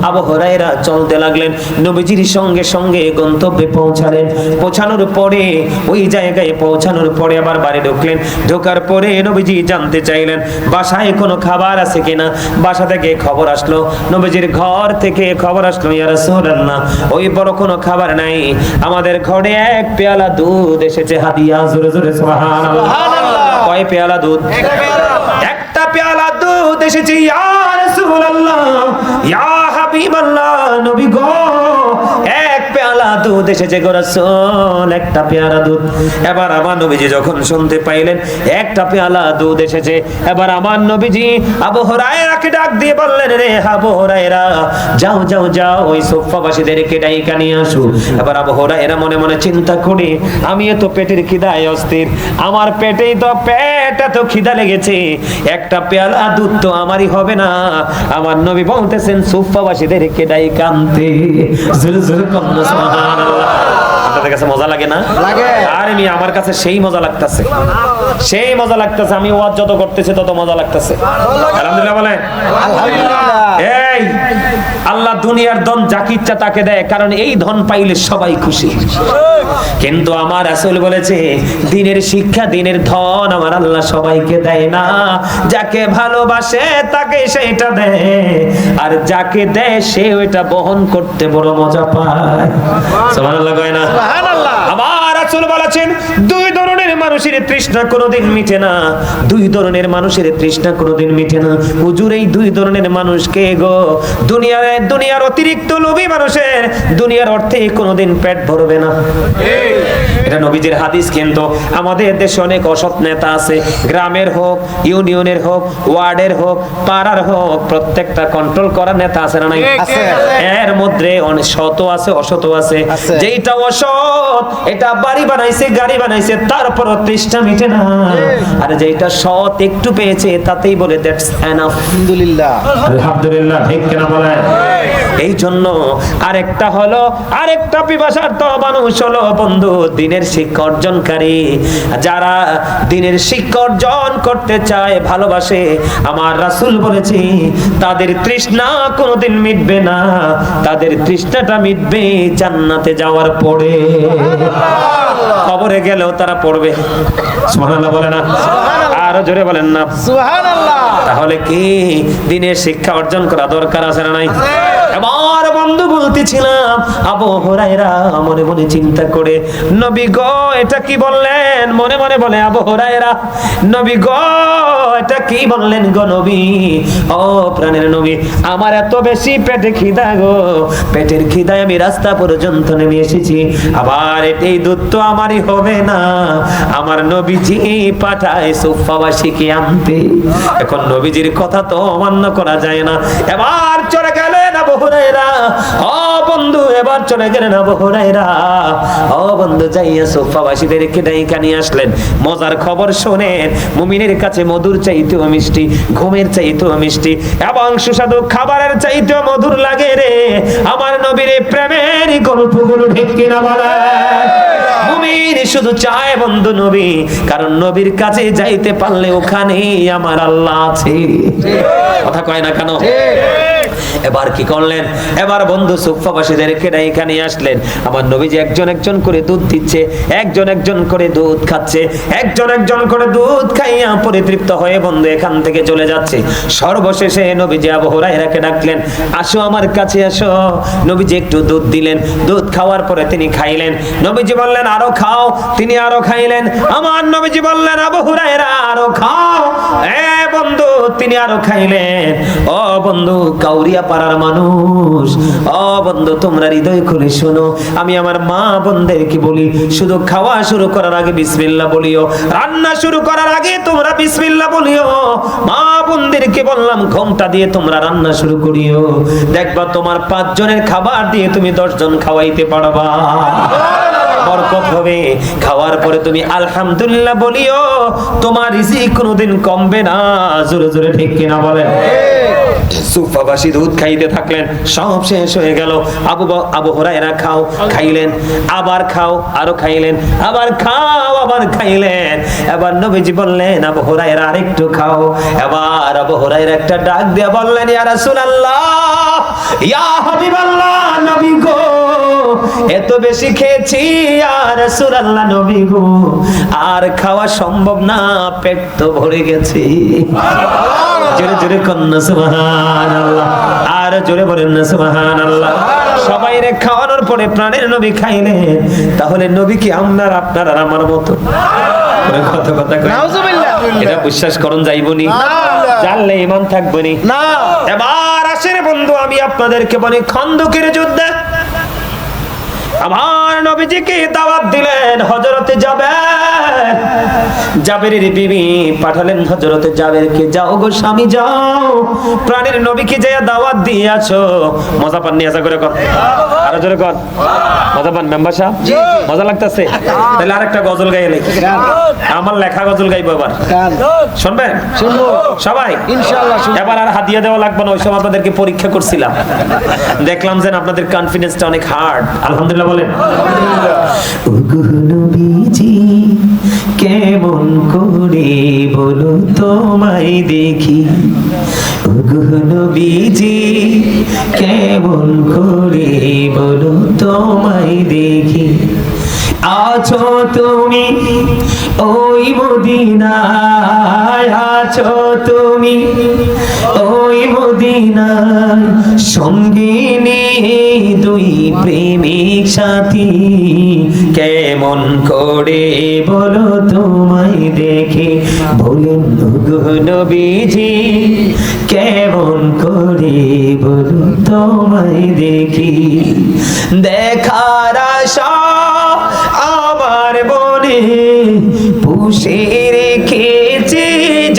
Speaker 1: আবু হুরায়রা চলতে লাগলেন, নবীজির সঙ্গে সঙ্গে গন্তব্যে পৌঁছালেন। পৌঁছানোর পরে ওই জায়গায় পৌঁছানোর পরে আবার বাড়ি ঢুকলেন। ঢোকার পরে নবীজি জানতে চাইলেন বাসায় কোনো খাবার আছে কিনা। বাসা থেকে খবর আসলো, নবীজির ঘর থেকে খবর আসলো, ইয়া রাসূলুল্লাহ ওই বড় কোনো খাবার নাই, আমাদের ঘরে এক পেয়ালা দুধ এসেছে হাদিয়া। জোরে জোরে সুবহানাল্লাহ। কয় পেয়ালা দুধ? একটা পেয়ালা দুধ এসেছে। ইয়া রাসূলুল্লাহ, ইয়া হাবিবাল্লাহ, নবী গো এক পেয়ালা দুধ এসেছে গো রাসূল, একটা পেয়ালা দুধ। এবার আমার নবীজি যখন শুনতে পাইলেন একটা পেয়ালা দুধ এসেছে, এবার আমার নবীজি আবু হুরায়রাকে ডাক দিয়ে বললেন, রে আবু হুরায়রা যাও যাও যাও ওই সুফফাবাসীদেরকে ডাইকা নিয়ে আসো। এবার আবু হুরায়রা মনে মনে চিন্তা করে, আমি তো পেটের খিদায় অস্থির, আমার পেটেই তো এত খিদা লেগেছে, একটা পেয়ালা দুধ তো আমারই হবে না। আমার নবী বলতেছেন সুফফাবাসীদেরকে ডাইকা আনতে। জোরে জোরে কন্না সুবহানাল্লাহ। আপনাদের কাছে মজা লাগে না? আরে মিয়া আমার কাছে সেই মজা লাগতেছে, সেই মজা লাগতেছে। আমি ওয়াজ যত করতেছি তত মজা লাগতেছে। আলহামদুলিল্লাহ বলেন। এই আল্লাহ দুনিয়ার ধন যাকে ইচ্ছা তাকে দেয়, কারণ এই ধন পাইলে সবাই খুশি। কিন্তু আমার রাসূল বলেছে দিনের শিক্ষা, দিনের ধন আমার আল্লাহ সবাইকে দেয় না। যাকে ভালোবাসে তাকে সেইটা দেয়, আর যাকে দেয় সে ওইটা বহন করতে বড় মজা পায়। সুবহানাল্লাহ কয় না? সুবহানাল্লাহ। আমার রাসূল বলেছেন দুই ধরনের মানুষের তৃষ্ণা কোনোদিন মিটে না, দুই ধরনের মানুষের তৃষ্ণা কোনোদিন মিটে না। হুজুর এই দুই ধরনের মানুষ কে গো? দুনিয়ার অতিরিক্ত লোভী মানুষের দুনিয়ার অর্থে কোনোদিন পেট ভরবে না। এটা নবীজির হাদিস। কিন্তু আমাদের দেশে অনেক অসৎ নেতা আছে, গ্রামের হোক, ইউনিয়নের হোক, ওয়ার্ডের হোক, পাড়ার হোক, প্রত্যেকটা কন্ট্রোল করার নেতা আছে না নাই? এর মধ্যে অনেক সৎ আছে, অসৎ আছে। যেটা অসৎ এটা বাড়ি বানাইছে, গাড়ি বানাইছে, তারপরও তৃষ্ণা মিটে না। আর যেটা সৎ একটু পেয়েছে তাতেই বলে দ্যাটস এনাফ। আলহামদুলিল্লাহ, আলহামদুলিল্লাহ, ঠিক কিনা বলেন? এই জন্য আরেকটা পিপাসার তো মানুষ হলো বন্ধু দিনের শিক্ষা অর্জনকারী। যারা দিনের শিক্ষা অর্জন করতে চায়, ভালোবাসে, আমার রাসূল বলেছে তাদের তৃষ্ণা কোনোদিন মিটবে না, তাদের তৃষ্ণাটা মিটবে জান্নাতে যাওয়ার পরে। কবরে গেলেও তারা পড়বে। সুবহানাল্লাহ বলে না? আরো জোরে বলেন না সুবহানাল্লাহ। তাহলে কি দিনের শিক্ষা অর্জন করা দরকার আছে না নাই? এবার বন্ধু বলতেছিলাম আবু হুরায়রা মনে মনে চিন্তা করে, নবী গো এটা কি বললেন? মনে মনে বলে আবু হুরায়রা, নবী গো এটা কি বললেন গো নবী? ও প্রাণের নবী, আমার এত বেশি পেটে খিদা গো, পেটের খিদায় আমি রাস্তা পর্যন্ত নেমে এসেছি। আবার এই দুধ তো আমারই হবে না, আমার নবীজি পাঠায় সুফাবাসীকে আনতে। এখন নবীজির কথা তো অমান্য করা যায় না। এবার চলে গেলেন আবু হুরায়রা। ও বন্ধু এবার চলে গেলেন আবু হুরায়রা। ও বন্ধু যাইয়া সুফাবাসীদেরকে ডাইকা নিয়ে আসলেন। মজার খবর শোনেন, মুমিনের কাছে মধুর চাইতেও মিষ্টি, ঘুমের চাইতেও মিষ্টি, এবং সুস্বাদু খাবারের চাইতেও মধুর লাগে রে আমার নবীর প্রেমের গল্পগুলো। ঠিক কিনা বলে? মুমিন শুধু চায় বন্ধু নবী, কারণ নবীর কাছে যাইতে পারলে ওখানেই আমার আল্লাহ আছে। কথা কয় না কেন? এবার কি করলেন? এবার বন্ধু সুফাবাসীদেরকে এখানে আসলেন। আমার নবীজি একজন একজন করে দুধ দিচ্ছে, একজন একজন করে দুধ খাচ্ছে, একজন একজন করে দুধ খাইয়া পরিতৃপ্ত হয়ে বন্ধু এখান থেকে চলে যাচ্ছে। সর্বশেষে নবীজি আবু হুরায়রাকে ডাকলেন, আসো আমার কাছে আসো। নবীজি একটু দুধ দিলেন, দুধ খাওয়ার পরে তিনি খাইলেন। নবীজি বললেন আরো খাও, তিনি আরো খাইলেন। আমার নবীজি বললেন আবু হুরায়রা আরো খাও। বন্ধু তিনি আরো খাইলেন। ও বন্ধু কাউরিয়া পাড়ার মানুষ, ও বন্ধু তোমরা হৃদয় খুলে শোনো, আমি আমার মা বোনদেরকে বলি শুধু খাওয়া শুরু করার আগে বিসমিল্লাহ বলিও, রান্না শুরু করার আগে তোমরা বিসমিল্লাহ বলিও। মা বোনদেরকে বললাম ঘোমটা দিয়ে তোমরা রান্না শুরু করিও, দেখবা তোমার 5 জনের খাবার দিয়ে তুমি 10 জন খাওয়াইতে পারবা, বরকত হবে। খাওয়ার পরে তুমি আলহামদুলিল্লাহ বলিও, তোমার রিজিক কোনোদিন কমবে না। জোরে জোরে ঠিক কিনা বলেন? সুফাবাসী দুধ খাইতে থাকলেন, সব শেষ হয়ে গেল। আবু হুরায়রা খাও, খাইলেন, আবার খাও, আরো খাইলেন, আবার খাও, আবার খাইলেন। এবার নবীজি বললেন আবু হুরায়রা আরেকটু খাও। এবার আবু হুরায়রা একটা ডাক দিয়ে বললেন ইয়া রাসূলুল্লাহ, ইয়া হাবিবাল্লাহ, নবী গো এত বেশি খেয়েছি ইয়া রাসূলুল্লাহ, নবী গো আর খাওয়া সম্ভব না, পেট তো ভরে গেছে। জোরে জোরে কন্না সুবহানাল্লাহ, আর জোরে বলেন না সুবহানাল্লাহ। সবাই রে খাওয়ানোর পরে প্রাণের নবী খাইলেন। তাহলে নবী কি আপনার আর আমার মতো? কথা নাউজুবিল্লাহ, এটা বিশ্বাস করুন যাইবনি, জানলে ঈমান থাকবনি না। এবার আসেন বন্ধু, আমি আপনাদেরকে বলি খন্দকের যুদ্ধে আমার নবীজিকে দাওয়াত দিলেন হযরতে জাবের। জাবেরের বিবি পাঠালেন হযরতে জাবেরকে, যাও গো স্বামী যাও, প্রাণের নবীকে যে দাওয়াত দিয়েছো। মজা পাননি? আশা করে কর, আরো জোরে কর। মজা পান মেম্বার সাহেব? মজা লাগতেছে? তাহলে আরেকটা গজল গাইলে, আমার লেখা গজল গাইবো এবার, শুনবেন? শুনবো সবাই ইনশাআল্লাহ। এবার আর হাদিয়া দেওয়া লাগবে না, ওই সময় আপনাদেরকে পরীক্ষা করছিলাম, দেখলাম যে আপনাদের কনফিডেন্সটা অনেক হার্ড। আলহামদুলিল্লাহ বলেন। ওগো নবীজি কেমন করে বলো তোমায় দেখি, ওগো নবীজি কেমন করে বলো তোমায় দেখি, আছো তুমি ওই মদিনায়, আছো তুমি ওই মদিনায়, সঙ্গে নিয়ে দুই প্রেমিক সাথী, কেমন করে বলো তোমায় দেখে, বলেন ওগো নবীজি কেমন করে বলো তোমায় দেখি, দেখার আশা আমার মনে পুষে রেখেছি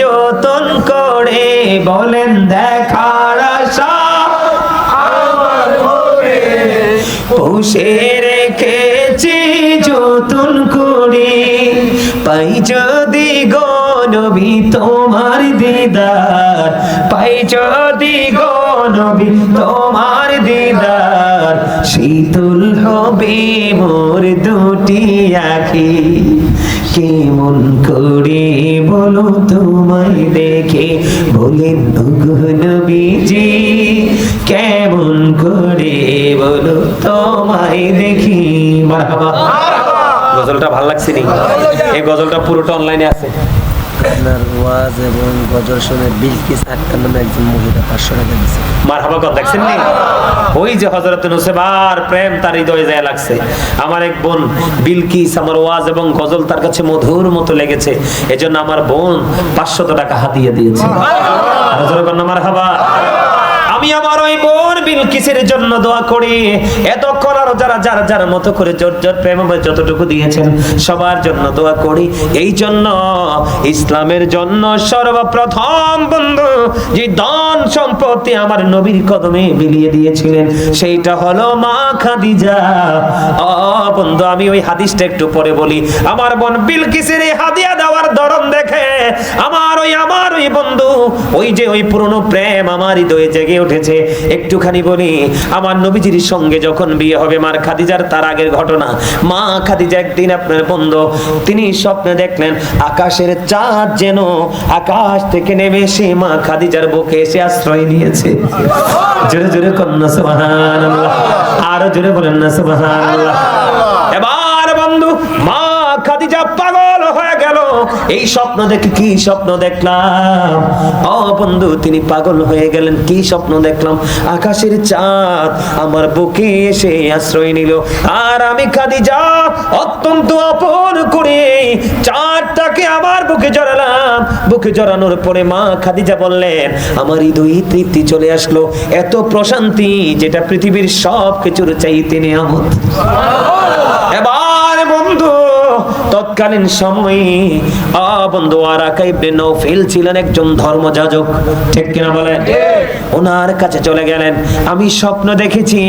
Speaker 1: যতন করে, বলেন দেখার আশা আমার মনে পুষে রেখেছি যতন করে, পাই যদি গো নবী তোমার দিদার, পাই যদি গো নবী তোমার দিদার, শীতল হবে মোর দুটি আঁখি, কেমন করে বলো তোমায় দেখে, বলেন ওগো নবীজি কেমন করে বলো তোমায় দেখি। মারহাবা। গজলটা ভালো লাগছে নি? এই গজলটা পুরোটা অনলাইনে আছে।
Speaker 2: আপনার ওয়াজ এবং গজল শুনে বিলকিস আক্তার নামে একজন মহিলা 500 টাকা দিয়েছে।
Speaker 1: মারহাবা কথা দেখছেন নি? ওই যে হযরত নুসেবার প্রেম তার হৃদয়ে যায় লাগছে। আমার এক বোন বিলকিস, আমার ওয়াজ এবং গজল তার কাছে মধুর মতো লেগেছে, এজন্য আমার বোন 500 টাকা হাদিয়া দিয়েছে। আর জোরে বলেন মারহাবা। আমি আমার ওই বোন বিলকিসের জন্য দোয়া করি, এতক্ষণ আরো যারা যার যার মতো করে জোর জোর প্রেম যতটুকু দিয়েছেন সবার জন্য দোয়া করি। এই জন্য ইসলামের জন্য সর্বপ্রথম বন্ধু যে ধন সম্পত্তি আমার নবীর কদমে বিলিয়ে দিয়েছিলেন সেইটা হলো মা খাদিজা। বন্ধু আমি ওই হাদিসটা একটু পরে বলি। আমার বোন বিলকিসের এই হাদিয়া দেওয়ার ধরন দেখে আমার ওই বন্ধু ওই যে ওই পুরনো প্রেম আমার হৃদয়ে জেগে উঠেছে। একটুখানি বলি, আমার নবীজির সঙ্গে যখন বিয়ে হবে মার খাদিজার, তার আগের ঘটনা। মা খাদিজা একদিন আপনার বন্ধু তিনি স্বপ্নে দেখলেন আকাশের চাঁদ যেন আকাশ থেকে নেমে এসে মা খাদিজার বুকে এসে আশ্রয় নিয়েছে। জোরে জোরে কন্যা সুবহানাল্লাহ, আরো জোরে বলেন না সুবহানাল্লাহ। এবার বন্ধু মা খাদিজা পাগল হয়ে গেল। এই স্বপ্ন দেখে কি স্বপ্ন দেখলাম? বন্ধু তিনি পাগল হয়ে গেলেন। কি স্বপ্ন দেখলাম? আকাশের চাঁদ আমার বুকে এসে আশ্রয় নিল, আর আমি খাদিজা অত্যন্ত আপন করে চাঁদটাকে আমার বুকে জড়ালাম। বুকে জড়ানোর পরে মা খাদিজা বললেন আমার হৃদয়ে তৃপ্তি চলে আসলো, এত প্রশান্তি যেটা পৃথিবীর সব কিছুর চাইতে নিয়ামত। এবার বন্ধু তৎকালীন সময়ে বন্ধু ওয়ারাকা ইবনে নওফেল ছিলেন একজন ধর্মযাজক, ঠিক কিনা বলেন? ওনার কাছে চলে গেলেন, আমি স্বপ্ন দেখেছি,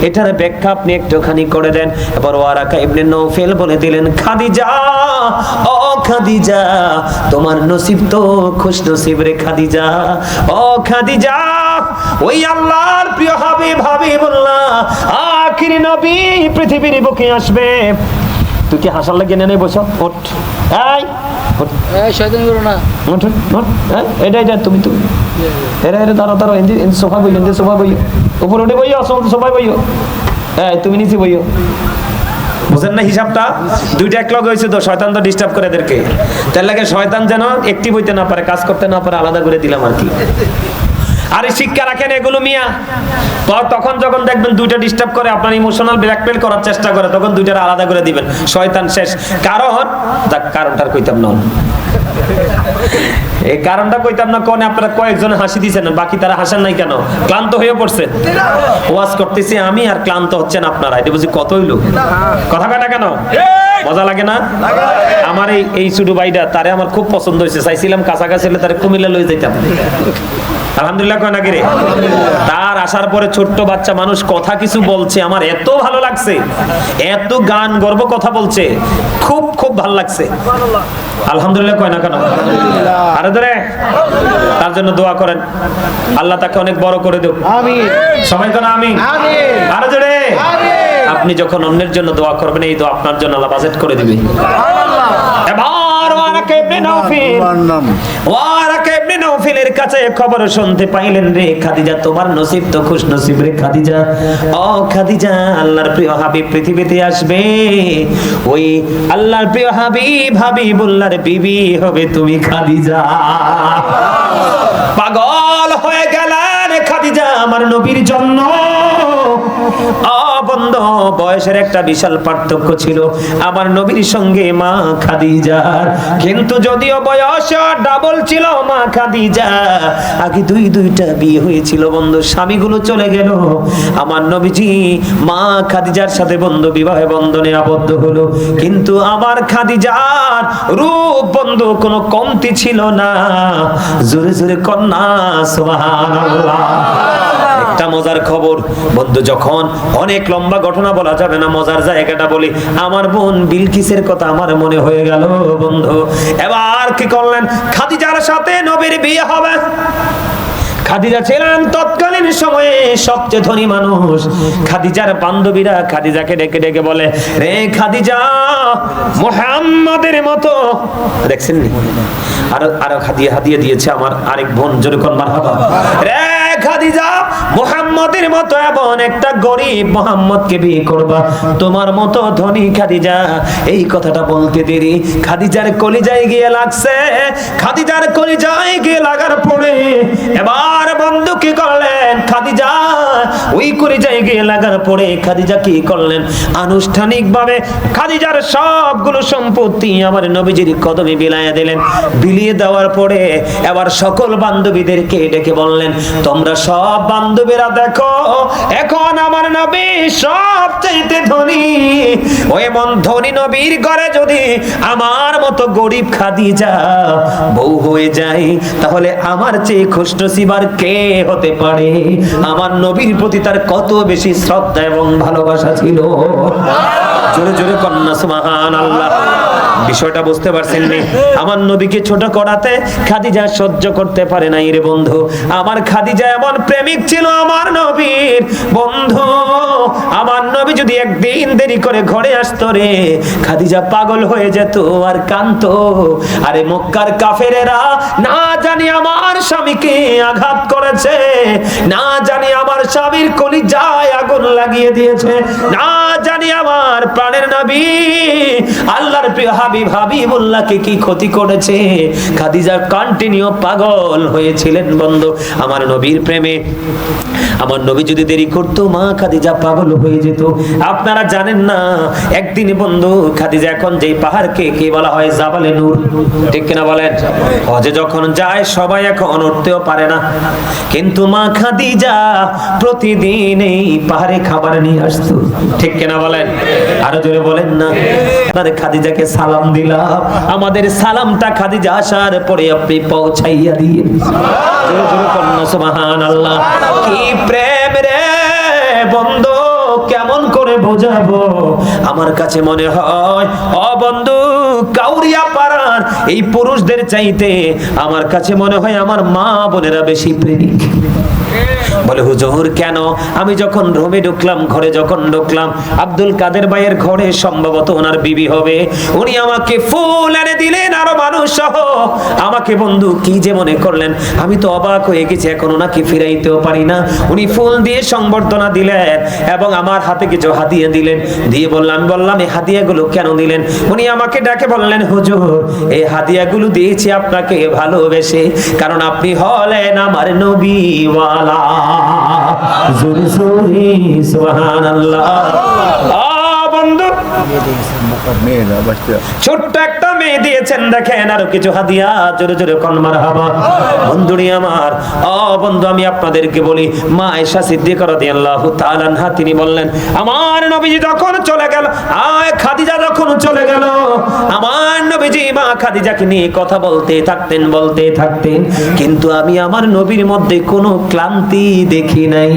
Speaker 1: এটার ব্যাখ্যা আপনি একটুখানি করে দেন। এবার ওয়ারাকা ইবনে নওফেল বলে দিলেন, খাদিজা, ও খাদিজা, তোমার নসিব তো খুশ নসিব রে খাদিজা। ও খাদিজা, ওই আল্লাহর প্রিয় হাবিবুল্লাহ আখিরি নবী পৃথিবীর বুকে আসবে। তুই কি হাসার লাগিয়ে নেই? বসো, ওঠ, এই
Speaker 2: শয়তানি করো না,
Speaker 1: ওঠ, ওঠ, এটা তুমি এরা দাঁড়াও, এন্দি সোফা বইও, সোফা বইও, উপরে উঠে বইও, সোফায় বইও, তুমি নিচে বইও। বুঝেন না হিসাবটা? দুইটা এক লগ হয়েছে তো, শয়তান তো ডিস্টার্ব করে এদেরকে, তার লাগে শয়তান যেন একটি বইতে না পারে, কাজ করতে না পারে, আলাদা করে দিলাম আর কি। আরে শিক্ষা রাখেন এগুলো মিয়া। তখন যখন দেখবেন দুইটা ডিস্টার্ব করে, আপনার ইমোশনাল ব্ল্যাকমেল করার চেষ্টা করে, তখন দুইটার আলাদা করে দিবেন, শয়তান শেষ। কারণটা কইতাম না, এই কারণটা কইতাম না। কোন আপনারা কয়েকজন হাসি দিয়েছেন, বাকি তারা হাসেন নাই কেন? ক্লান্ত হয়ে পড়ছেন। ওয়াজ করতেছি আমি আর ক্লান্ত হচ্ছেন আপনারা, এটা বুঝি কত হইলো? কথা কাটা কেন? মজা লাগে না? আমার এই ছোট ভাইটা, তারে আমার খুব পছন্দ হয়েছে, চাইছিলাম কাছাকাছি হলে তারে কুমিল্লা লয়ে যেতাম। আলহামদুলিল্লাহ কয় নাকি রে? তার আসার পরে ছোট্ট বাচ্চা মানুষ কথা কিছু বলছে, আমার এত ভালো লাগছে, এত গান গর্ব কথা বলছে, খুব খুব ভালো লাগছে। আলহামদুলিল্লাহ কয় না কেন? আরে ধরে তার জন্য দোয়া করেন, আল্লাহ তাকে অনেক বড় করে দেব। আমিন। সবাই কোন আমিন। আরে ধরে আপনি যখন অন্যের জন্য দোয়া করবেন এই দোয়া আপনার জন্য আল্লাহ বাজেট করে দিবে। এবার ওয়ারাকা ইবনে নাওফিল ওয়ারাকা ইবনে নাওফিলের কাছে খবর শুনতে পাইলেন, রে খাদিজা তোমার নসিব তো খুশ নসিব রে খাদিজা। ও খাদিজা, আল্লাহর প্রিয় হাবিব পৃথিবীতে আসবে, ওই আল্লাহর প্রিয় হাবিবুল্লাহর বিবি হবে তুমি খাদিজা। পাগল হয়ে গেলেন খাদিজা আমার নবীর জন্য। বন্ধ বয়সের একটা বিশাল পার্থক্য ছিল আমার নবীর সঙ্গে মা খাদিজার, কিন্তু যদিও বয়স ডাবল ছিল মা খাদিজা, আগে দুইটা বিয়ে হয়েছিল বন্ধু, স্বামীগুলো চলে গেল, আমার নবীজি মা খাদিজার সাথে বন্ধু বিবাহে বন্ধনে আবদ্ধ হলো, কিন্তু আমার খাদিজার রূপ বন্ধু কোনো কমতি ছিল না। জোরে জোরে কন্যা সুবহানাল্লাহ। একটা মজার খবর বন্ধু, যখন অনেক লম্বা ঘটনা বলা যাবে না, মজার জায়গাটা বলি, আমার বোন বিলকিসের কথা আমার মনে হয়ে গেল বন্ধু। এবার কি করলেন, খাদিজার সাথে নবীর বিয়ে হবে। খাদিজা ছিলেন তৎকালীন সময়ে সবচেয়ে ধনী মানুষ। খাদিজার বান্ধবীরা খাদিজাকে ডেকে ডেকে বলে, রে খাদিজা মুহাম্মাদের মতো, দেখছেন নি আরো হাদিয়া দিয়েছে আমার আরেক বোন, জোরে কোন মারহাবা। রে খাদিজা মুহাম্মাদের মতো এমন একটা গরিব মুহাম্মদকে বিয়ে করবা, তোমার মতো ধনী খাদিজা। এই কথাটা বলতে দেরি খাদিজার কলিজায় গিয়ে লাগছে। খাদিজার কলিজায় গিয়ে লাগার পরে এবার বন্ধু কি করলেন, খাদিজা ওই কলিজায় গিয়ে লাগার পরে খাদিজা কি করলেন, আনুষ্ঠানিকভাবে খাদিজার সবগুলো সম্পত্তি আমার নবীজির কদমে বিলাইয়া দিলেন। বিলিয়ে দেওয়ার পরে এবার সকল বান্ধবীদেরকে ডেকে বললেন, তোমরা সব বান্ধবীরা দেখো, এখন আমার নবী সবচেয়ে ধনী, ওই মন ধনী নবীর ঘরে যদি আমার মতো গরিব খাদিজা বউ হয়ে যায়, তাহলে আমার চেয়ে খুশনসিব আর কে হতে পারে। আমার নবীর প্রতি তার কত বেশি শ্রদ্ধা এবং ভালোবাসা ছিল। জোরে জোরে কন্যা সুবহানাল্লাহ। বিষয়টা বুঝতে পারছেন নি? আমার নবীকে ছোট করাতে খাদিজা সহ্য করতে পারে নাই রে বন্ধু। আমার খাদিজা এমন প্রেমিক ছিল আমার নবীর বন্ধু, আমার নবী যদি একদিন দেরি করে ঘরে আসতো রে, খাদিজা পাগল হয়ে যেত আর কাঁদতো। আরে মক্কার কাফেরেরা না জানি আমার স্বামীকে আঘাত করেছে, না জানি আমার স্বামীর কলিজায় আগুন লাগিয়ে দিয়েছে, না জানি আমার প্রাণের নবী আল্লাহর প্রিয় হাবিবুল্লাহকে কি ক্ষতি করেছে। খাদিজা কন্টিনিউ পাগল হয়েছিলেন বন্ধু আমার নবীর প্রেমে। আমার নবী যদি দেরি করতো মা খাদিজা পাগল হয়ে যেত। আপনারা জানেন না, একদিন বন্ধু খাদিজা এখন যেই পাহাড়কে কি বলা হয়, জাবালে নূর, ঠিক কিনা বলেন? হজে যখন যায় সবাই এখন উঠতেও পারে না, কিন্তু মা খাদিজা প্রতিদিন এই পাহাড়ে খাবার নিয়ে আসতো, ঠিক কিনা বলেন? আরো জোরে বলেন না। আপনাদের খাদিজাকে সালাম দিলাম, আমাদের সালামটা খাদিজা আসার পরে আপনি পৌঁছাইয়া দিন। জোরে জোরে কন্যা সুবহানাল্লাহ। কি প্রেম রে বন্ধু, কেমন করে বোঝাবো? আমার কাছে মনে হয় ও বন্ধু, কাউরিয়া পাড়ার এই পুরুষদের চাইতে আমার কাছে মনে হয় আমার মা বোনেরা বেশি প্রেমিক। বলে হুজুর কেন? আমি যখন রুমে ঢুকলাম, ঘরে যখন ঢুকলাম, আব্দুল কাদের ভাইয়ের ঘরে সম্ভবত ওনার বিবি হবে, উনি আমাকে ফুল এনে দিলেন আরো মানুষ সহ, আমাকে বন্ধু কি যে মনে করলেন, আমি তো অবাক হয়ে গেছি, এখন ওনাকে ফিরাইতেও পারি না। উনি ফুল দিয়ে সংবর্ধনা দিলেন এবং আমার হাতে কিছু হাদিয়া দিলেন, দিয়ে বললাম এই হাদিয়াগুলো কেন দিলেন? উনি আমাকে ডাকে বললেন, হুজুর এই হাদিয়াগুলো দিয়েছি আপনাকে ভালোবেসে, কারণ আপনি হলেন আমার নবীওয়ালা। জোরে জোরে সুবহানাল্লাহ। বন্ধু ছোট্ট একটা মেয়ে দিয়েছেন, দেখেন আরো কিছু হাদিয়া, জোরে জোরে কোন মারহাবা। বন্ধুরি আমার, বন্ধু আমি আপনাদেরকে বলি, মা আয়েশা সিদ্দিকা রাদিয়াল্লাহু তাআলা আনহা তিনি বললেন, আমার নবীজি যখন চলে গেল, খাদিজা যখন চলে গেল, আমার নবীজি মা খাদিজাকে নিয়ে কথা বলতে থাকতেন, কিন্তু আমি আমার নবীর মধ্যে কোনো ক্লান্তি দেখি নাই।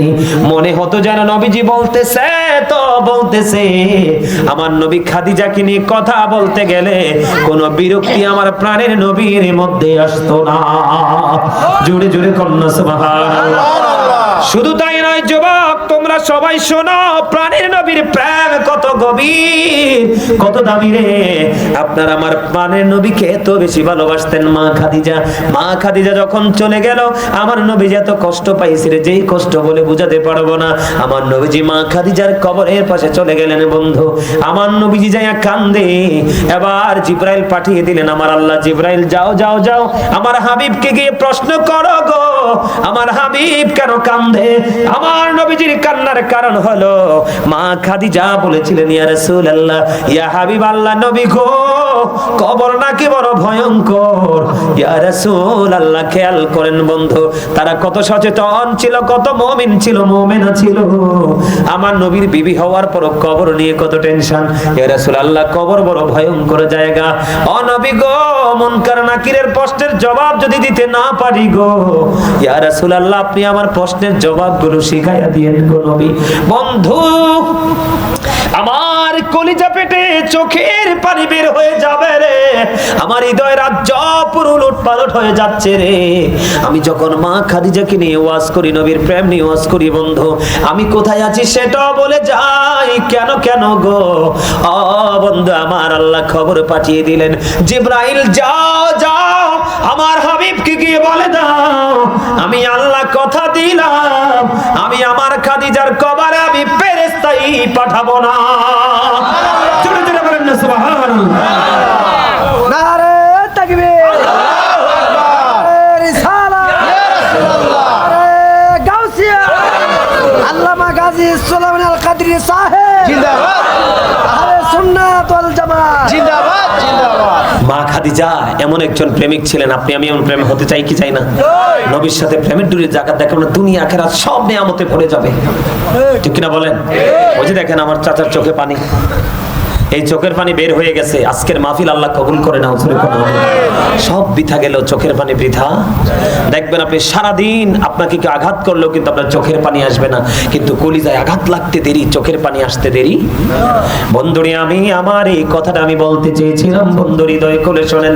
Speaker 1: মনে হতো যেন নবীজি বলতেছে আমার নবী খাদিজাকে নিয়ে কথা বলতে গেলে কোনো বিরক্তি আমার প্রাণের নবীর মধ্যে আসতো না। জোরে জোরে কন্যা সুবহানাল্লাহ। শুধু তাই নয় যুবক, তোমরা সবাই শোনো, প্রাণের নবীর প্রেম কত গভীর, কত দামি রে। আপনার আমার প্রাণের নবীকে এত বেশি ভালোবাসতেন মা খাদিজা। মা খাদিজা যখন চলে গেল, আমার নবী এত কষ্ট পাইছে রে, যেই কষ্ট বলে বুঝাতে পারবো না। আমার নবীজি মা খাদিজার কবরের পাশে চলে গেলেন বন্ধু। আমার নবীজি যাইয়া কান্দে। এবার জিব্রাইল পাঠিয়ে দিলেন, আমার আল্লাহ জিব্রাইল যাও যাও যাও, আমার হাবিবকে গিয়ে প্রশ্ন করো গো, আমার হাবিব কেন কান্দে। আমার নবীজির কান্নার কারণ হলো মা খাদিজা বলেছিলেন, ইয়া রাসূলুল্লাহ, ইয়া হাবিব আল্লাহ নবী গো, কবর নাকি বড় ভয়ঙ্কর। ইয়া রাসূলুল্লাহ, খেয়াল করেন বন্ধু, তারা কত সচেতন ছিল, কত মুমিন ছিল, মুমিনা ছিল। আমার নবীর বিবি হওয়ার পর কবর নিয়ে কত টেনশন। ইয়া রাসূলুল্লাহ, কবর বড় ভয়ঙ্কর জায়গা। ও নবী গো, মুনকার নাকিরের প্রশ্নের জবাব যদি দিতে না পারি গো, ইয়া রাসূলুল্লাহ, আপনি আমার প্রশ্নের জবাবগুলো শিখাইয়া দিয়েন গো নবী। বন্ধু আমার কলিজা পেটে চোখের পানি বের হয়ে যাবে রে, আমার হৃদয় রাজ্য পুরো উলটপালট হয়ে যাচ্ছে রে। আমি যখন মা খাদিজাকে নিয়ে ওয়াজ করি, নবীর প্রেম নিয়ে ওয়াজ করি বন্ধু, আমি কোথায় আছি সেটাও বলে যাই। কেন কেন গো? ও বন্ধু, আমার আল্লাহ খবর পাঠিয়ে দিলেন, জিব্রাইল যাও যাও, আমার হাবিবকে গিয়ে বলে দাও, আমি আল্লাহ কথা দিলাম, আমি আমার খাদিজার কবরে আমি ফেরেশতাই পাঠাবো না। জোরে জোরে বলেন না সুবহানাল্লাহ।
Speaker 2: নারে তাকবীর, নারে রিসালাত, নারে গাউসিয়া, আল্লামা গাজী সুলাইমান আল কাদরি সাহেব জিন্দাবাদ, আহলে সুন্নাত ওয়াল জামাত জিন্দাবাদ, জিন্দাবাদ।
Speaker 1: মা খাদিজা এমন একজন প্রেমিক ছিলেন, আপনি আমি এমন প্রেম হতে চাই কি চাই না? নবীর সাথে প্রেমের ডুরির জায়গা দেখেন না, দুনিয়া আখিরাত সব নিয়ামতে ভরে যাবে, ঠিক কিনা বলেন? ওই যে দেখেন আমার চাচার চোখে পানি, এই চোখের পানি বের হয়ে গেছে। আজকের মাহফিল আল্লাহ কবুল করে না, সব বৃথা গেল, চোখের পানি বৃথা। দেখবেন আপনি সারাদিন আপনাকে কি আঘাত করলেও কিন্তু আপনার চোখের পানি আসবে না, কিন্তু কলিজায় আঘাত লাগতে দেরি, চোখের পানি আসতে দেরি। বন্ধুরে, আমি আমার এই কথাটা আমি বলতে চেয়েছিলাম, বন্ধু হৃদয় খুলে শোনেন।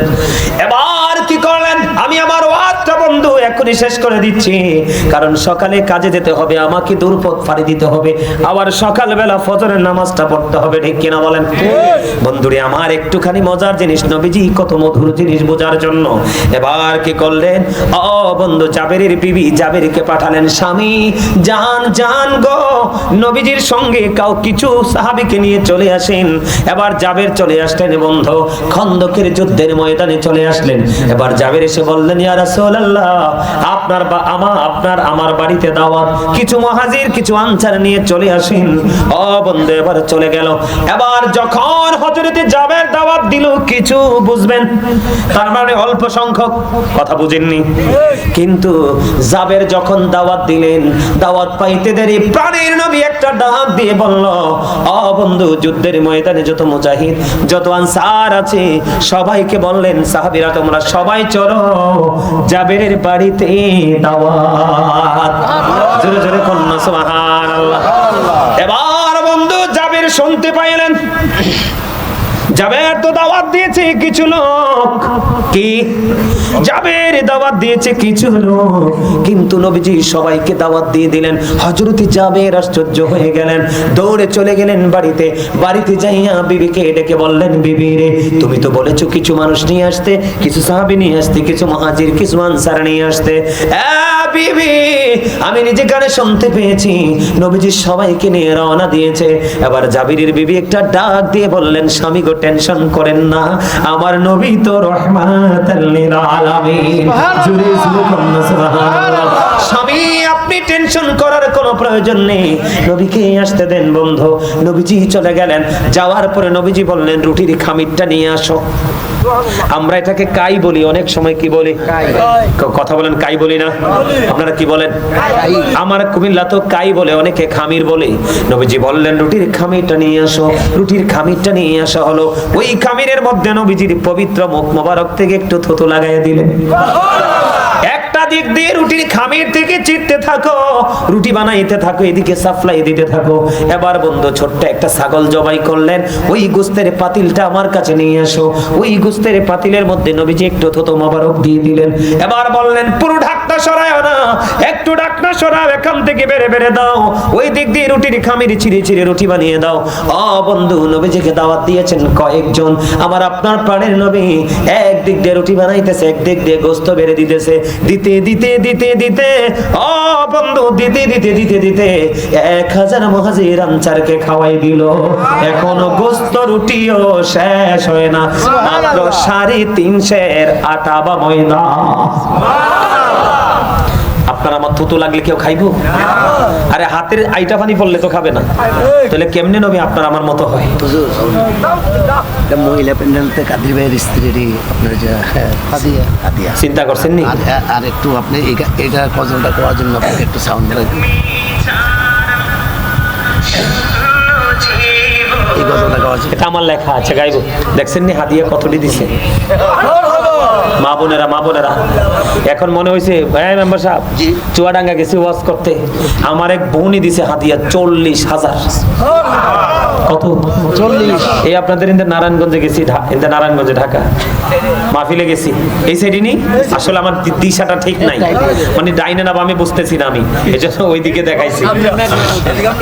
Speaker 1: এবার কি করলেন? আমি আমার ওয়াজটা বন্ধু এখনই শেষ করে দিচ্ছি, কারণ সকালে কাজে যেতে হবে, আমাকে দুর্পথ পাড়ি দিতে হবে, আবার সকালবেলা ফজরের নামাজটা পড়তে হবে, ঠিক কিনা বলেন? বন্ধুরে আমার, একটুখানি মজার জিনিস, নবীজি কত মধুর জিনিস বোঝার জন্য এবার কি করলেন? ও বন্ধু, জাবেরের বিবি জাবেরকে পাঠালেন, স্বামী জান জান গো, নবীজির সঙ্গে কিছু সাহাবীকে নিয়ে চলে আসেন। এবার জাবের চলে আসলেন বন্ধু, খন্দকের যুদ্ধের ময়দানে চলে আসলেন। এবার জাবের এসে বললেন, ইয়া রাসূলুল্লাহ, আপনার আমার বাড়িতে দাওয়াত, কিছু মুহাজির কিছু আনসার নিয়ে চলে আসেন। ও বন্ধু, এবার চলে গেল। এবার যখন হযরতে জাবের দাওয়াত দিল, কিছু বুঝবেন, তার মানে অল্প সংখ্যক, কথা বুঝেননি, কিন্তু জাবের যখন দাওয়াত দিলেন, দাওয়াত পাইতে দেরি, প্রাণের নবী একটা ডাক দিয়ে বলল, ও বন্ধু, যুদ্ধের ময়দানে যত মুজাহিদ যত আনসার আছে সবাইকে বললেন, সাহাবীরা তোমরা সবাই চলো জাবেরের বাড়িতে দাওয়াত। জোরে জোরে কন্যা সুবহানাল্লাহ। এবার বন্ধু জাবের শুনতে পাইলেন, জাবের তো দাওয়াত দিয়েছে কিছু লোক, কি জাবের দাওয়াত দিয়েছে কিছু লোক, কিন্তু নবীজি সবাইকে দাওয়াত দিয়ে দিলেন। হযরতে জাবের আশ্চর্য হয়ে গেলেন, দৌড়ে চলে গেলেন বাড়িতে। বাড়িতে যাইয়া বিবিকে ডেকে বললেন, বিবি রে, তুমি তো বলেছো কিছু মানুষ নিয়ে আসতে, কিছু সাহাবী নিয়ে আসতে, কিছু মুহাজির কিছু আনসার নিয়ে আসতে। বিবি, আমি নিজে কানে শুনতে পেয়েছি নবীজি সবাইকে নিয়ে রওনা দিয়েছে। এবার জাবিরের বিবি একটা ডাক দিয়ে বললেন, স্বামী গো, টেনশন করেন না, আমার নবী তো রহমাতাল লিল আলামিন। জোরে জোরে কন্যা সুবহানাল্লাহ। স্বামী, আপনি টেনশন করার কোনো প্রয়োজন নেই, নবীকে আসতে দেন বন্ধু। নবীজি চলে গেলেন। যাওয়ার পরে নবীজি বললেন, রুটির খামিরটা নিয়ে আসো। আমরা এটাকে কাই বলি, অনেক সময় কি বলি? কথা বলেন, কাই বলি না? আপনারা কি বলেন? আমার কুমিল্লা তো কাই বলে, অনেকে খামির বলে। নবীজি বললেন, রুটির খামিরটা নিয়ে আসো। রুটির খামিরটা নিয়ে আসা হলো। ওই খামিরের মধ্যে নবীজির পবিত্র মুখ মোবারক থেকে একটু থুতু লাগাইয়া দিলেন। একটা দিক দিয়ে রুটির খামির থেকে চিড়তে থাকো, রুটি বানাইতে থাকো, এদিকে সাপ্লাই দিতে থাকো। এবার বন্ধু ছোট্ট একটা ছাগল জবাই করলেন, ওই গোস্তের পাতিলটা আমার কাছে নিয়ে আসো। ওই গোস্তের পাতিলের মধ্যে নবীজি একটু থুতু মোবারক দিয়ে দিলেন। এবার বললেন, পুরো ঢাকটা সরায়ও না, একটু একটু ডাকনা সরাও, এখান থেকে বেড়ে বেড়ে দাও, ওই দিক দিয়ে রুটির খামির ছিঁড়ে ছিঁড়ে রুটি বানিয়ে দাও। ও বন্ধু, নবীজিকে দাওয়াত দিয়েছেন কয়েকজন, আমার আপনার প্রাণের নবী এক দিক দিয়ে রুটি বানাইতেছে, এক দিক দিয়ে গোস্ত বেড়ে দিতেছে, দিতে দিতে দিতে দিতে ও বন্ধু দিতে দিতে দিতে দিতে 1000 মুহাজির আনসারকে খাওয়াই দিল। এখনো গোস্ত রুটিও শেষ হয় না, মাত্র 350 আটা বা ময়দা। আপনার আমার থুতু লাগলে কেউ খাইবো? আরে হাতের আইটা পানি পড়লে তো খাবে না, তাহলে কেমনে নবী আপনার আমার মতো হয়?
Speaker 2: হুজুর, এটা মহিলা প্যান্ডেলতে কাদের ভাইয়ের স্ত্রীর আপনার যে হাদিয়া হাদিয়া
Speaker 1: চিন্তা করছেন নি?
Speaker 2: আর একটু আপনি এটা কজনটা করার জন্য আপনাকে একটু সাউন্ড দেবেন। এই গজলটা গাওয়ার জন্য
Speaker 1: এটা আমার লেখা আছে, গাইবো। দেখছেন নি হাদিয়া কতটি দিছে? মা বোনেরা, মা বোনেরা, এখন মনে হয়েছে ভাই মেম্বার সাহেব চুয়াডাঙ্গা গেছি ওয়াজ করতে, আমার এক বোনই দিছে হাদিয়া 40,000। কত? 40। এই আপনাদের ইন্দা নারায়ণগঞ্জে গেছি, ইন্দা নারায়ণগঞ্জে ঢাকা মাহফিলে গেছি, এই সাইডে নি। আসলে আমার দিশাটা ঠিক নাই, মানে ডাইনে না বামে বুঝতেছি না আমি, এজন্য ওইদিকে দেখাইছি।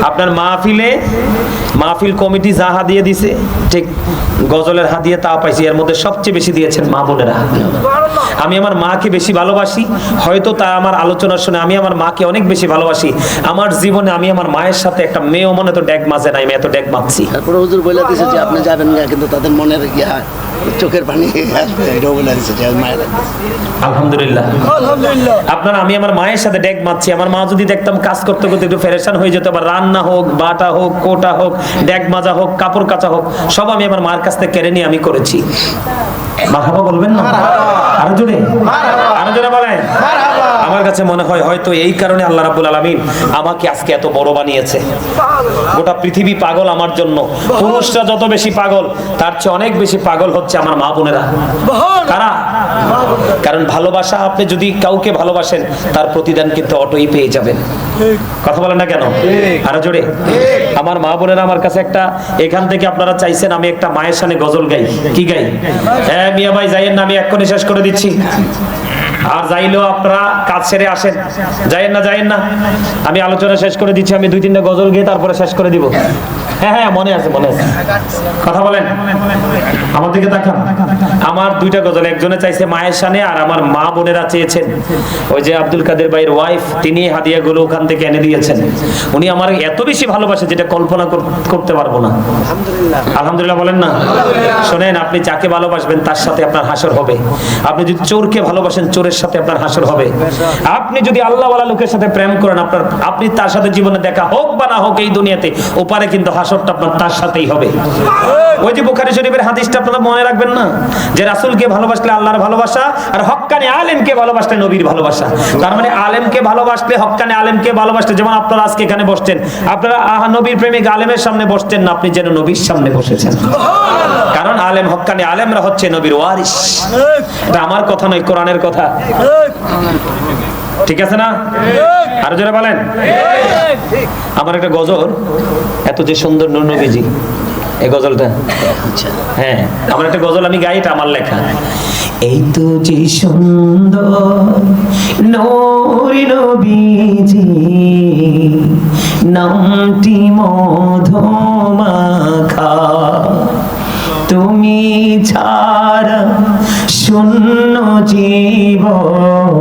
Speaker 1: আপনার মাহফিল কমিটি যা হাদিয়া দিছে, ঠিক গজলের হাদিয়া তা পাইছি। এর মধ্যে সবচেয়ে বেশি দিয়েছেন মা বোনেরা। আমি আমার মাকে বেশি ভালোবাসি, হয়তো তা আমার আলোচনা শুনে আমি আমার মাকে অনেক বেশি ভালোবাসি। আমার জীবনে আমি আমার মায়ের সাথে একটা মেয়েও মনে তো ড্যাগ মাঝে নাই, আমি এত ড্যাগ মারছি।
Speaker 2: তারপরে হুজুর বলে দিয়েছে যে আপনি যাবেন না, কিন্তু তাদের মনের চোখের পানি আসবে, এটাও বলে দিয়েছে যে মায়ের।
Speaker 1: আলহামদুলিল্লাহ, আপনারা, আমি আমার মায়ের সাথে ড্যাগ মারছি। আমার মা যদি দেখতাম কাজ করতে করতে একটু ফেরেশান হয়ে যেত, আবার রান্না হোক, বাটা হোক, কোটা হোক, ড্যাগ মাজা হোক, কাপড় কাচা হোক, সব আমি আমার মার কাছ থেকে কেড়ে নিয়ে আমি করেছি। মারহাবা বলবেন না? আরো জোরে, আরো জোরে বলেন। আমার কাছে মনে হয় হয়তো এই কারণে আল্লাহ রাব্বুল আলামিন আমাকে আজকে এত বড় বানিয়েছে। গোটা পৃথিবী পাগল আমার জন্য। পুরুষরা যত বেশি পাগল, তার চেয়ে অনেক বেশি পাগল হচ্ছে আমার মা বোনেরা। কারা? কারণ ভালোবাসা, আপনি যদি কাউকে ভালোবাসেন তার প্রতিদান কিন্তু অটোই পেয়ে যাবেন। কথা বলেন না কেন? আরো জোরে। আমার মা বোনেরা আমার কাছে একটা, এখান থেকে আপনারা চাইছেন আমি একটা মায়ের সামনে গজল গাই। কি গাই? হ্যাঁ মিয়া ভাই যাইয়েন না, আমি এক্ষুনি শেষ করে দিচ্ছি। আর যাইলেও আপনারা কাজ সেরে আসেন, যাইয়েন না, আমি আলোচনা শেষ করে দিচ্ছি। আমি 2-3টা গজল গিয়ে তারপরে শেষ করে দিব। হ্যাঁ হ্যাঁ, মনে আছে। কথা বলেন, আমার দিকে তাকান। আমার 2টা গজল, একজনে চাইছে মায়ের সামনে, আর আমার মা বোনেরা চেয়েছেন, ওই যে আব্দুল কাদের ভাইয়ের ওয়াইফ, তিনি হাদিয়াগুলো ওখান থেকে এনে দিয়েছেন। উনি আমার এত বেশি ভালোবাসে যেটা কল্পনা করতে পারবো না। আলহামদুলিল্লাহ বলেন না? শোনেন, আপনি যাকে ভালোবাসবেন তার সাথে আপনার হাসর হবে। আপনি যদি চোরকে ভালোবাসেন, চোরের সাথে আপনার হাসর হবে। আপনি যদি আল্লাহওয়ালা লোকের সাথে প্রেম করেন, আপনি তার সাথে জীবনে দেখা হোক বা না হোক এই দুনিয়াতে, ওপারে কিন্তু হাসরটা আপনার তার সাথেই হবে। ওই যে বুখারী শরীফের হাদিসটা আপনারা মনে রাখবেন না, যে রাসূলকে ভালোবাসলে আল্লাহর ভালোবাসা, আর হক্কানি আলেমকে ভালোবাসলে নবীর ভালোবাসা। তার মানে আলেমকে ভালোবাসলে, হক্কানি আলেমকে ভালোবাসলে, যেমন আপনারা আজকে এখানে বসছেন, আপনারা নবীর প্রেমিক আলেমের সামনে বসছেন না, আপনি যেন নবীর সামনে বসেছেন। কারণ আলেম, হক্কানি আলেমরা হচ্ছে নবীর ওয়ারিস। এটা আমার কথা নয়, কোরআনের কথা। ঠিক আছে না? আরো জোরে বলেন। আমার একটা গজল, এত যে সুন্দর নূর নবীজি, এই গজলটা, হ্যাঁ আমার একটা গজল আমি গাই, এটা আমার লেখা। এই তো যে সুন্দর নূর নবীজি, নামটি মধুমাখা, তুমি ছাড়া শূন্য জীবন,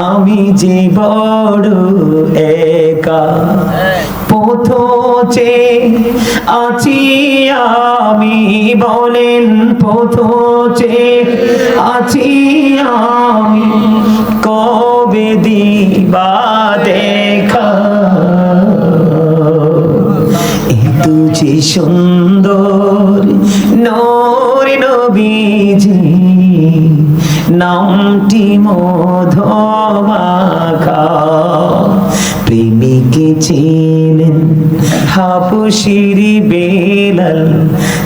Speaker 1: আমি যে বড় একা। পথে আছি আমি, বলেন পথে আছি আমি, কবে দিবা দেখা। একটু যে সুন্দর নূর নবীজি, নামটি মধুমাখা, প্রেমিকে ছিলেন হাবশীর বেলাল,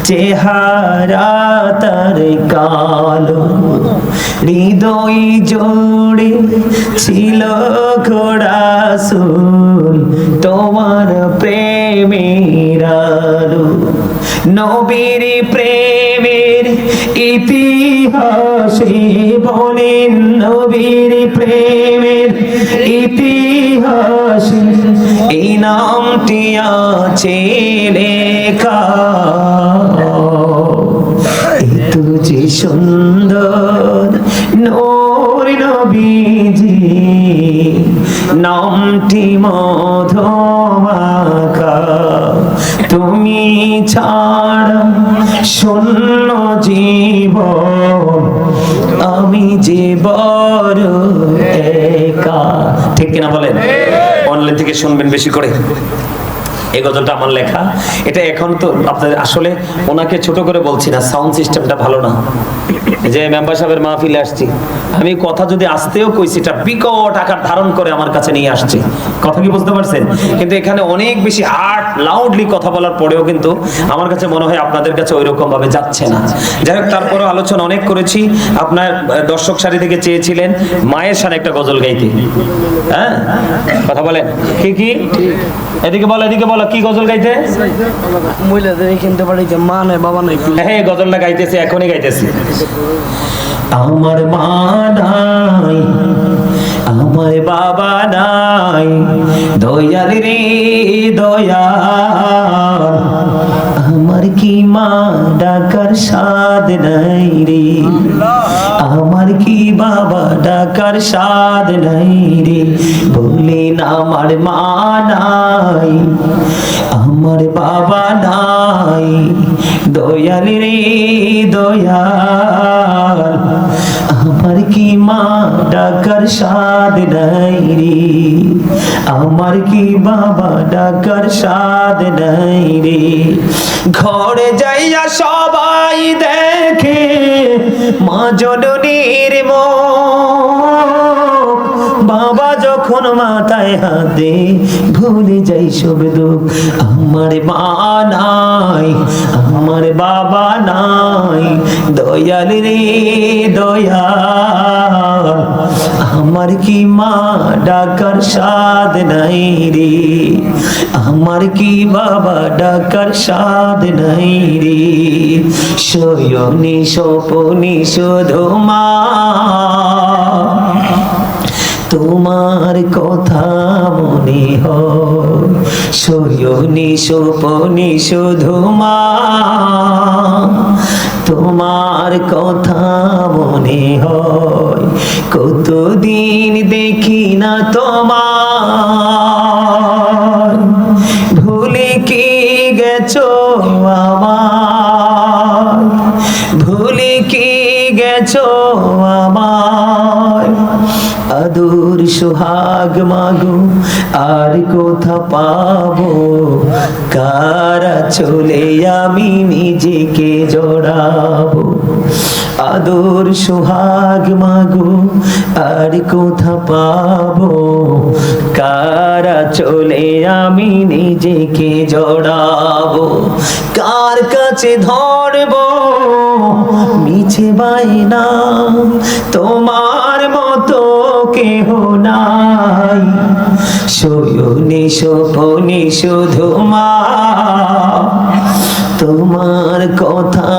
Speaker 1: চেহারা তার কালো, হৃদয় জোড়ে ছিল ঘোড়া সুল, তোমার প্রেমের আলো। নবীর প্রেমের ইতিহাসে বলেন, নবীর প্রেমের ইতিহাসে ইতিহাসে এই নামটি আছে লেখা। এত যে সুন্দর নূর নবীজি নামটি মধুমাখা। তুমি ছাড়া শূন্য জীবন আমি যে বড় একা। ঠিক কিনা বলেন? অনলাইন থেকে শুনবেন বেশি করে। এই গজলটা আমার লেখা। এটা এখন তো আপনাদের আসলে ওনাকে ছোট করে বলছি না, সাউন্ড সিস্টেমটা ভালো না। যে মেম্বার সাহেবের মাহফিলে আসছি, আমি কথা যদি আসতেও কইছি, এটা বিকট আকার ধারণ করে আমার কাছে নিয়ে আসছে। কথা কি বুঝতে পারছেন? কিন্তু এখানে অনেক বেশি হার্ড লাউডলি কথা বলার পরেও কিন্তু আমার কাছে মনে হয় আপনাদের কাছে ওই রকম ভাবে যাচ্ছে না। যাই হোক, তারপরেও আলোচনা অনেক করেছি। আপনার দর্শক সারি থেকে চেয়েছিলেন মায়ের সাথে একটা গজল গাইতে। হ্যাঁ, কথা বলেন। কি এদিকে বলো, এদিকে বলো, কি গজল গাইতে?
Speaker 2: মহিলাদের কিনতে পারিতে মা নাই বাবা নাই।
Speaker 1: হ্যাঁ, গজলটা গাইতেছি, এখনই গাইতেছি। আমার মা নাই, আমার বাবা নাই, দয়াল রে দয়াল, আমার কি মা ডাকার সাদ নাই রে, আমার কি বাবা ডাকার সাদ নাই রে, বললেন আমার মা নাই, আমার বাবা নাই, দয়াল রে দয়াল, আমার কি মা ডাকার সাদ নাই রে, আমার কি বাবা ডাকার সাদ নাই রে। ঘরে যাইয়া সবাই দেখে মা জননীর মুখ, বাবা যখন মাথায় হাতে ভুলে যাই সব দুঃখ। আমার মা নাই, আমার বাবা নাই, দয়াল রে দয়াল, আমার কি মা ডাকার সাদ নাই রে, আমার কি বাবা ডাকার সাদ নাই রে। শয়নে স্বপনে শুধু মা তোমার কথা মনে হয়, শয়নে স্বপনে শুধু মা তোমার কথা মনে হয়, কতদিন দেখি না তোমার, ভুলে কি গেছো আমার, ভুলে কি গেছো আমার, আদর সোহাগ মাগো আর কোথা পাবো, কারা চলে আমি নিজেকে জড়াবো, আদর সোহাগ মাগো আর কোথা পাবো, কারা চলে আমি নিজেকে জড়াবো, কার কাছে ধরবো মিছে বাইনা, তোমার মতো কেহ নাই, শয়নে স্বপনে শুধু মা তোমার কথা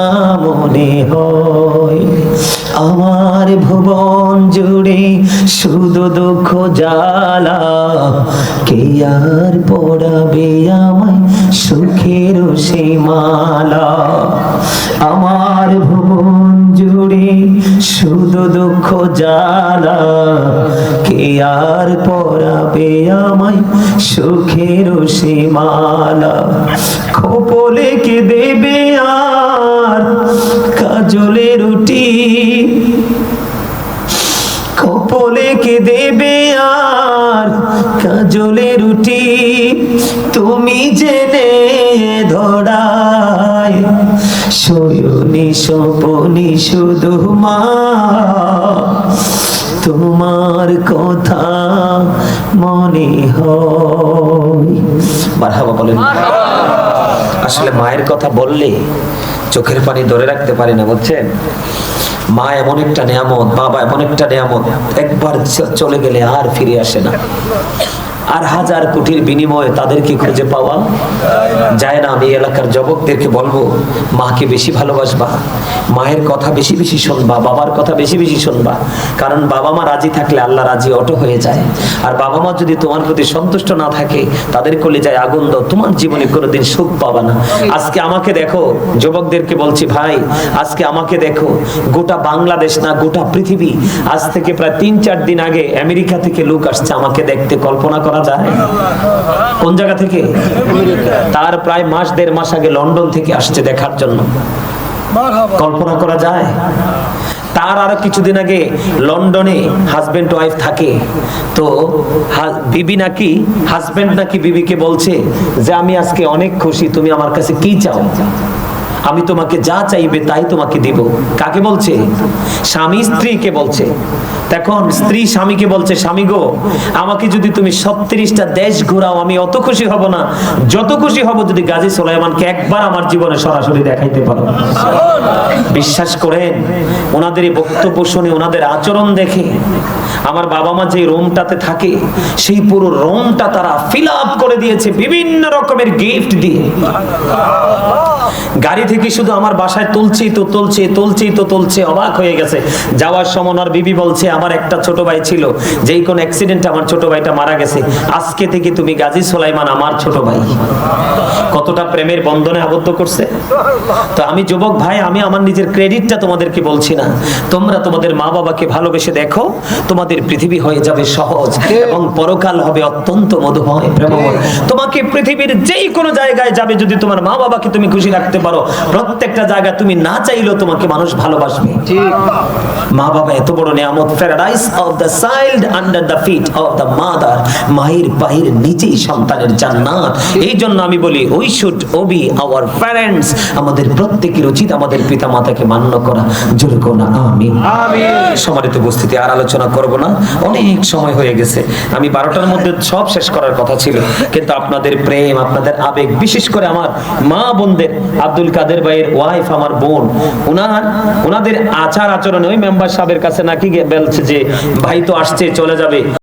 Speaker 1: মনে হয়। আমার ভুবন জুড়ে শুধু দুঃখ জ্বালা, কে আর পড়াবে আমায় সুখের সে মালা, আমার ভুবন জুড়ে শুধু দুঃখ জ্বালা, কে আর পড়াবে আমায় সুখের সে মালা, খোপলে কে দেবে আর কাজলে রুটি, খোপলে কে দেবে আর কাজলে রুটি, তুমি জেনে ধরায়, শয়নে স্বপনে শুধু মা তোমার কথা মনে হয়। মারহাবা বলেন। আসলে মায়ের কথা বললে চোখের পানি ধরে রাখতে পারি না, বুঝছেন? মা এমন একটা নিয়ামত, বাবা এমন একটা নিয়ামত, একবার চলে গেলে আর ফিরে আসে না। আর হাজার কোটির বিনিময়ে তাদেরকে খুঁজে পাওয়া যায় না। আমি এলাকার যুবকদেরকে বলবো, মাকে বেশি ভালোবাসবা, মায়ের কথা বেশি বেশি শুনবা, বাবার কথা বেশি বেশি শুনবা। কারণ বাবা মা রাজি থাকলে আল্লাহ রাজি অটো হয়ে যায়। আর বাবা মা যদি তোমার প্রতি সন্তুষ্ট না থাকে, তাদের কলিজায় আগুন দাও, তোমার জীবনে কোনোদিন সুখ পাবা না। আজকে আমাকে দেখো, যুবকদেরকে বলছি ভাই, আজকে আমাকে দেখো, গোটা বাংলাদেশ না গোটা পৃথিবী, আজ থেকে প্রায় 3-4 দিন আগে আমেরিকা থেকে লোক আসছে আমাকে দেখতে। কল্পনা করা যায়? কোন জায়গা থেকে? তার প্রায় মাস 1.5 মাস আগে লন্ডন থেকে আসছে দেখার জন্য। কল্পনা করা যায়? তার আরো কিছুদিন আগে লন্ডনে হাজবেন্ড ওয়াইফ থাকে, তো বিবি নাকি হাজবেন্ড নাকি বিবিকে বলছে যে আমি আজকে অনেক খুশি, তুমি আমার কাছে কি চাও? আমি তোমাকে যা চাইবে তাই তোমাকে দিব। কাকে বলছে? স্বামী স্ত্রীকে বলছে। তখন স্ত্রী স্বামীকে বলছে, স্বামী গো, আমাকে যদি তুমি 37টা দেশ ঘোরাও আমি অত খুশি হব না, যত খুশি হব যদি গাজী সুলাইমানকে একবার আমার জীবনে সরাসরি দেখাইতে পারো। বিশ্বাস করেন, ওনাদের এই বক্তব্য শুনে, ওনাদের আচরণ দেখে আমার বাবা মা যে রুমটাতে থাকে সেই পুরো রুমটা তারা ফিল আপ করে দিয়েছে বিভিন্ন রকমের গিফট দিয়ে। গাড়ি থেকে শুধু আমার বাসায় তুলছে, অবাক হয়ে গেছে। যাওয়ার সময় ওনার বিবি বলছে, আমার একটা ছোট ভাই ছিল, যেই কোন অ্যাক্সিডেন্টে আমার ছোট ভাইটা মারা গেছে, আজকে থেকে তুমি গাজী সুলাইমান আমার ছোট ভাই। কতটা প্রেমের বন্ধনে আবদ্ধ করছে। তো আমি যুবক ভাই, আমি আমার নিজের ক্রেডিটটা তোমাদেরকে বলছি না, তোমরা তোমাদের মা বাবাকে ভালোবেসে দেখো, তোমাদের পৃথিবী হয়ে যাবে সহজ এবং পরকাল হবে অত্যন্ত মধুময় প্রেমময়। তোমাকে পৃথিবীর যেই কোনো জায়গায় যাবে, যদি তোমার মা বাবাকে তুমি খুশি রাখতে পারো, প্রত্যেকটা জায়গা তুমি না চাইলেও তোমাকে মানুষ ভালোবাসবে। ঠিক, মা বাবা এত বড় নিয়ামত। Paradise of the child under the feet of the mother. মায়ের পায়ের নিচেই সন্তানের জান্নাত। এই জন্য আমি বলি, we should obey our parents. আমাদের প্রত্যেকের উচিত আমাদের পিতামাতাকে মান্য করা। জোরে কোন আমিন। সম্মানিত উপস্থিতি, আর আলোচনা করব না, অনেক সময় হয়ে গেছে। আমি 12টার মধ্যে সব শেষ করার কথা ছিল, কিন্তু আপনাদের প্রেম, আপনাদের আবেগ, বিশেষ করে আমার মা বোনদের, আব্দুল কাদের ভাইয়ের ওয়াইফ আমার বোন, ওনাদের আচার আচরণে ওই মেম্বার সাহেবের কাছে নাকি বলছে যে ভাই তো আসছে চলে যাবে।